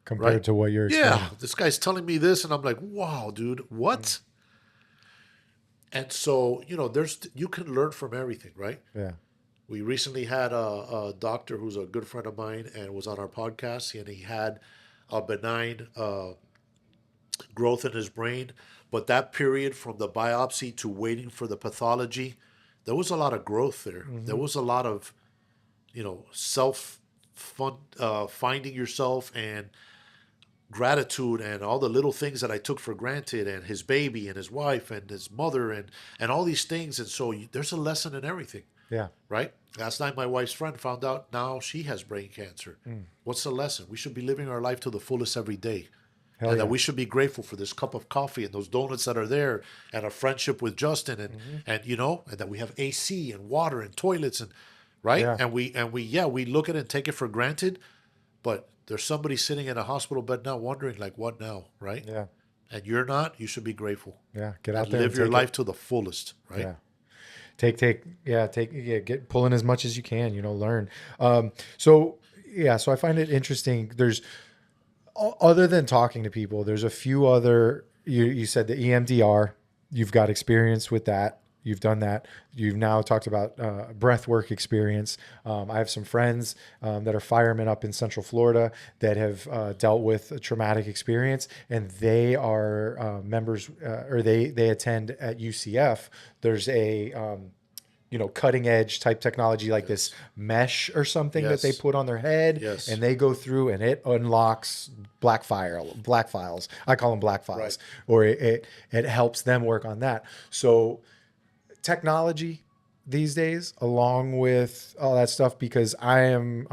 Compared to what you're experiencing.
Yeah. This guy's telling me this, and I'm like, wow, dude, what? And so, you can learn from everything, right?
Yeah.
We recently had a doctor who's a good friend of mine and was on our podcast, and he had a benign growth in his brain. But that period from the biopsy to waiting for the pathology, there was a lot of growth there. There was a lot of, self finding yourself and gratitude and all the little things that I took for granted, and his baby and his wife and his mother and all these things. And so there's a lesson in everything,
Yeah.
right? Last night, my wife's friend found out now she has brain cancer. What's the lesson? We should be living our life to the fullest every day.
Hell
And
yeah.
that we should be grateful for this cup of coffee and those donuts that are there, and a friendship with Justin, and that we have AC and water and toilets, and right.
Yeah.
And we look at it and take it for granted, but there's somebody sitting in a hospital bed now wondering, like, what now, right?
Yeah.
And you're not. You should be grateful.
Yeah. Get out
And
there
live
and
your
take
life
it.
to the fullest, right?
Yeah. Get pulling as much as you can, learn. So I find it interesting. There's, other than talking to people, there's a few other, you said the EMDR, you've got experience with that. You've done that. You've now talked about breath work experience. I have some friends that are firemen up in Central Florida that have dealt with a traumatic experience, and they are members, or they attend at UCF. There's a cutting edge type technology like this mesh or something that they
Yes.
put on their head,
Yes.
and they go through and it unlocks black files. I call them black files,
Right.
or it helps them work on that. So technology these days, along with all that stuff, because I am,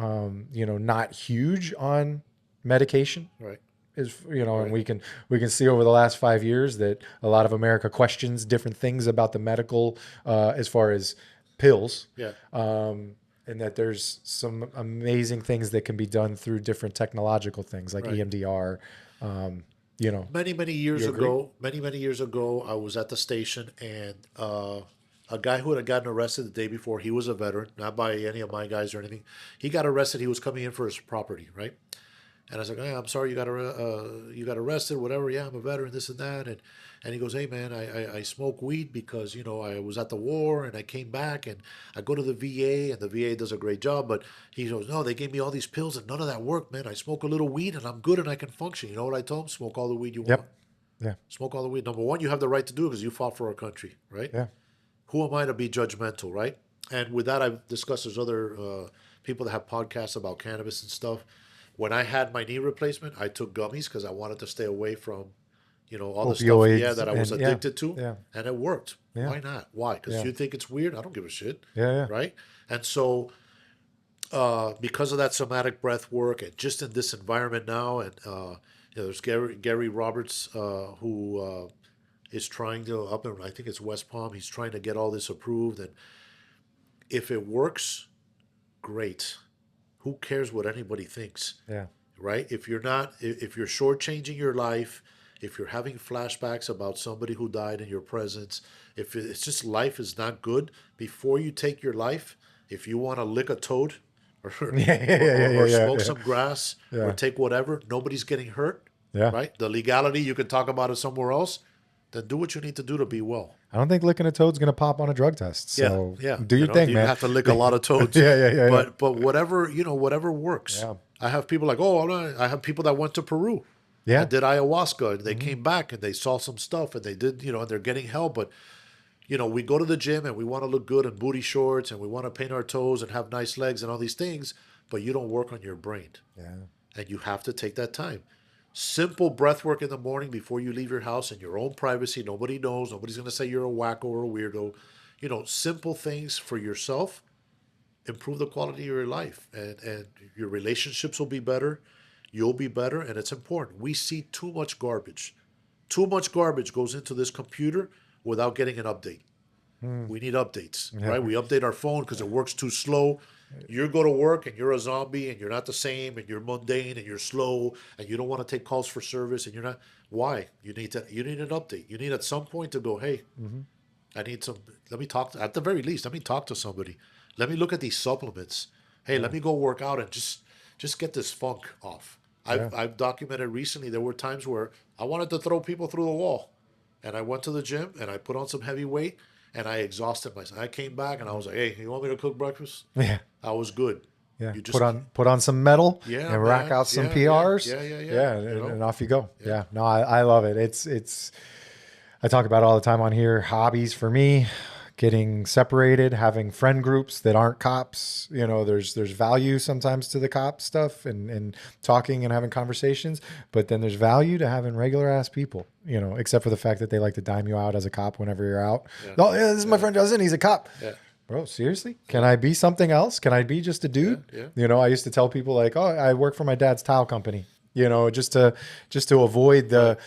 not huge on medication,
Right.
is, and we can see over the last 5 years that a lot of America questions different things about the medical, as far as pills,
Yeah.
and that there's some amazing things that can be done through different technological things like
Right.
EMDR.
Many years
You agree?
ago, many years ago, I was at the station, and a guy who had gotten arrested the day before, he was a veteran, not by any of my guys or anything. He got arrested. He was coming in for his property, right? And I was like, hey, I'm sorry, you got arrested, whatever. Yeah, I'm a veteran, this and that. And he goes, hey, man, I smoke weed because, I was at the war and I came back, and I go to the VA, and the VA does a great job. But he goes, no, they gave me all these pills and none of that worked, man. I smoke a little weed and I'm good and I can function. You know what I told him? Smoke all the weed you want.
Yep. Yeah.
Smoke all the weed. Number one, you have the right to do it because you fought for our country, right?
Yeah.
Who am I to be judgmental, right? And with that, I've discussed, there's other people that have podcasts about cannabis and stuff. When I had my knee replacement, I took gummies because I wanted to stay away from, all the stuff,
Opioids
that I was
and-
addicted to.
yeah.
And it worked.
Yeah.
Why not? Why? Because
Yeah.
you think it's weird? I don't give a shit.
Yeah.
Right? And so, because of that somatic breath work, and just in this environment now, and there's Gary Roberts, who is trying to I think it's West Palm. He's trying to get all this approved, and if it works, great. Who cares what anybody thinks,
Yeah.
right? If you're shortchanging your life, if you're having flashbacks about somebody who died in your presence, if it's just life is not good, before you take your life, if you want to lick a toad, or smoke some grass, or take whatever, nobody's getting hurt,
Yeah.
right? The legality, you can talk about it somewhere else. Then do what you need to do to be well.
I don't think licking a toad's going to pop on a drug test. So
yeah.
do your thing,
you
man.
have to lick a lot of toads.
Yeah.
But whatever works.
Yeah.
I have people like, I have people that went to Peru.
Yeah.
And did ayahuasca, and they came back and they saw some stuff, and they did, and they're getting help. But we go to the gym and we want to look good in booty shorts, and we want to paint our toes and have nice legs and all these things, but you don't work on your brain.
Yeah.
And you have to take that time. Simple breath work in the morning before you leave your house in your own privacy. Nobody knows. Nobody's going to say you're a wacko or a weirdo. Simple things for yourself improve the quality of your life, and your relationships will be better. You'll be better, and it's important. We see too much garbage. Too much garbage goes into this computer without getting an update. We need updates, right? We update our phone because it works too slow. You go to work and you're a zombie and you're not the same and you're mundane and you're slow and you don't want to take calls for service and you're not. Why? You need an update. You need at some point to go, hey, I need some. Let me talk. At the very least, let me talk to somebody. Let me look at these supplements. Hey, let me go work out and just get this funk off. I've documented recently there were times where I wanted to throw people through the wall, and I went to the gym and I put on some heavy weight and I exhausted myself. I came back and I was like, hey, you want me to cook breakfast?
Yeah.
I was good.
Yeah.
You just
Put on some metal
Yeah,
and rack
man.
out some
Yeah,
PRs.
yeah.
And off you go. Yeah. No, I love it. It's I talk about it all the time on here. Hobbies for me, getting separated, having friend groups that aren't cops. You know, there's value sometimes to the cop stuff and talking and having conversations, but then there's value to having regular ass people, you know, except for the fact that they like to dime you out as a cop whenever you're out. Oh yeah, this is my friend Justin. He's a cop.
Yeah.
Bro, seriously? Can I be something else? Can I be just a dude?
Yeah.
You know, I used to tell people like, oh, I work for my dad's tile company. You know, just to avoid the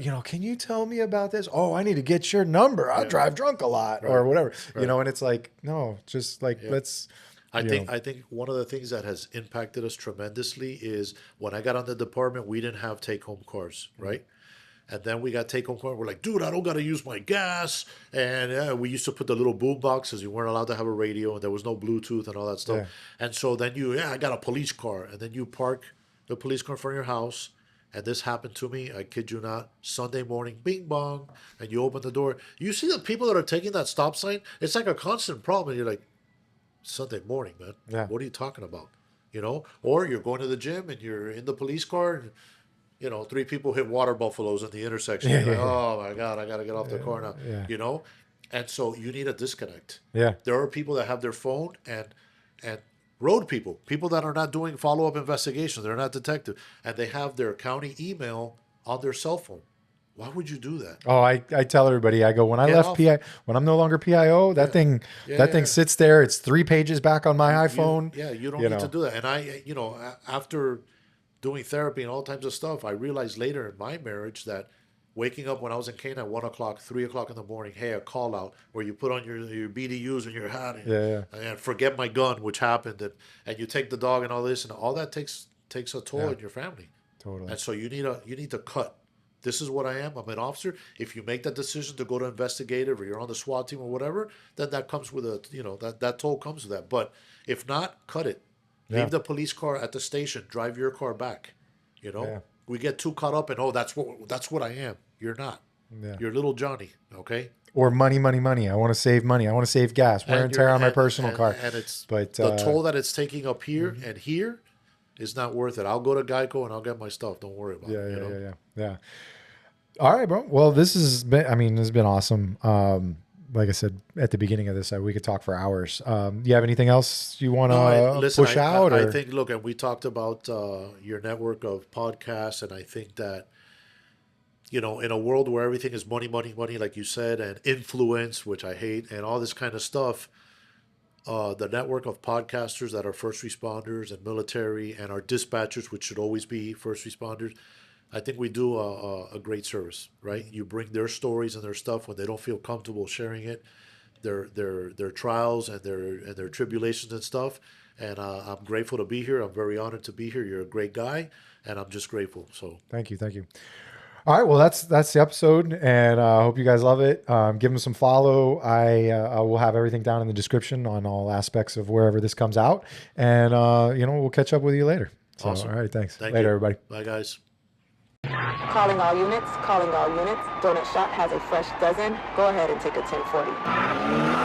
you know, can you tell me about this? Oh, I need to get your number. I drive drunk a lot or whatever. You know, and it's like, no, just like let's.
I think one of the things that has impacted us tremendously is when I got on the department, we didn't have take home cars, right? And then we got take home cars. We're like, dude, I don't got to use my gas. And we used to put the little boom boxes. You weren't allowed to have a radio, and there was no Bluetooth and all that stuff. Yeah. And so then I got a police car, and then you park the police car in front of your house. And this happened to me, I kid you not, Sunday morning, bing bong, and you open the door. You see the people that are taking that stop sign? It's like a constant problem. And you're like, Sunday morning, man.
Yeah.
What are you talking about? You know? Or you're going to the gym and you're in the police car and, you know, 3 people hit water buffaloes in the intersection. You're like, oh my God, I got to get off the car now.
Yeah.
You know? And so you need a disconnect.
Yeah.
There are people that have their phone and road people that are not doing follow-up investigations. They're not detective. And they have their county email on their cell phone. Why would you do that?
Oh, I tell everybody, I go, when I left PI, when I'm no longer PIO, that thing sits there. It's 3 pages back on my iPhone.
You don't need to do that. And I, you know, after doing therapy and all types of stuff, I realized later in my marriage that waking up when I was in Canada at 1 o'clock, 3 o'clock in the morning, hey, a call out where you put on your BDUs and your hat and forget my gun, which happened, and you take the dog and all this, and all that takes a toll on your family.
Totally.
And so you need to cut. This is what I am. I'm an officer. If you make that decision to go to investigative or you're on the SWAT team or whatever, then that comes with that toll comes with that. But if not, cut it.
Yeah.
Leave the police car at the station. Drive your car back. You know, we get too caught up in that's what I am. You're not. Yeah. You're little Johnny. Okay.
Or money. I want to save money. I want to save gas, wear and tear on my personal car.
And the toll that it's taking up here and here is not worth it. I'll go to Geico and I'll get my stuff. Don't worry about it.
Yeah. All right, bro. Well, this has been awesome. Like I said at the beginning of this, we could talk for hours. Do you have anything else you want to push out?
I think, look, and we talked about your network of podcasts, and I think that, you know, in a world where everything is money, like you said, and influence, which I hate, and all this kind of stuff, the network of podcasters that are first responders and military and our dispatchers, which should always be first responders, I think we do a great service, right? You bring their stories and their stuff when they don't feel comfortable sharing it, their trials and their tribulations and stuff. And I'm grateful to be here. I'm very honored to be here. You're a great guy, and I'm just grateful. So
thank you. All right, well, that's the episode, and I hope you guys love it. Give them some follow. I will have everything down in the description on all aspects of wherever this comes out, and we'll catch up with you later. So,
awesome.
All right, thanks.
Thank
later,
you.
everybody.
Bye, guys.
Calling all units. Donut shop has a fresh dozen. Go ahead and take a 1040.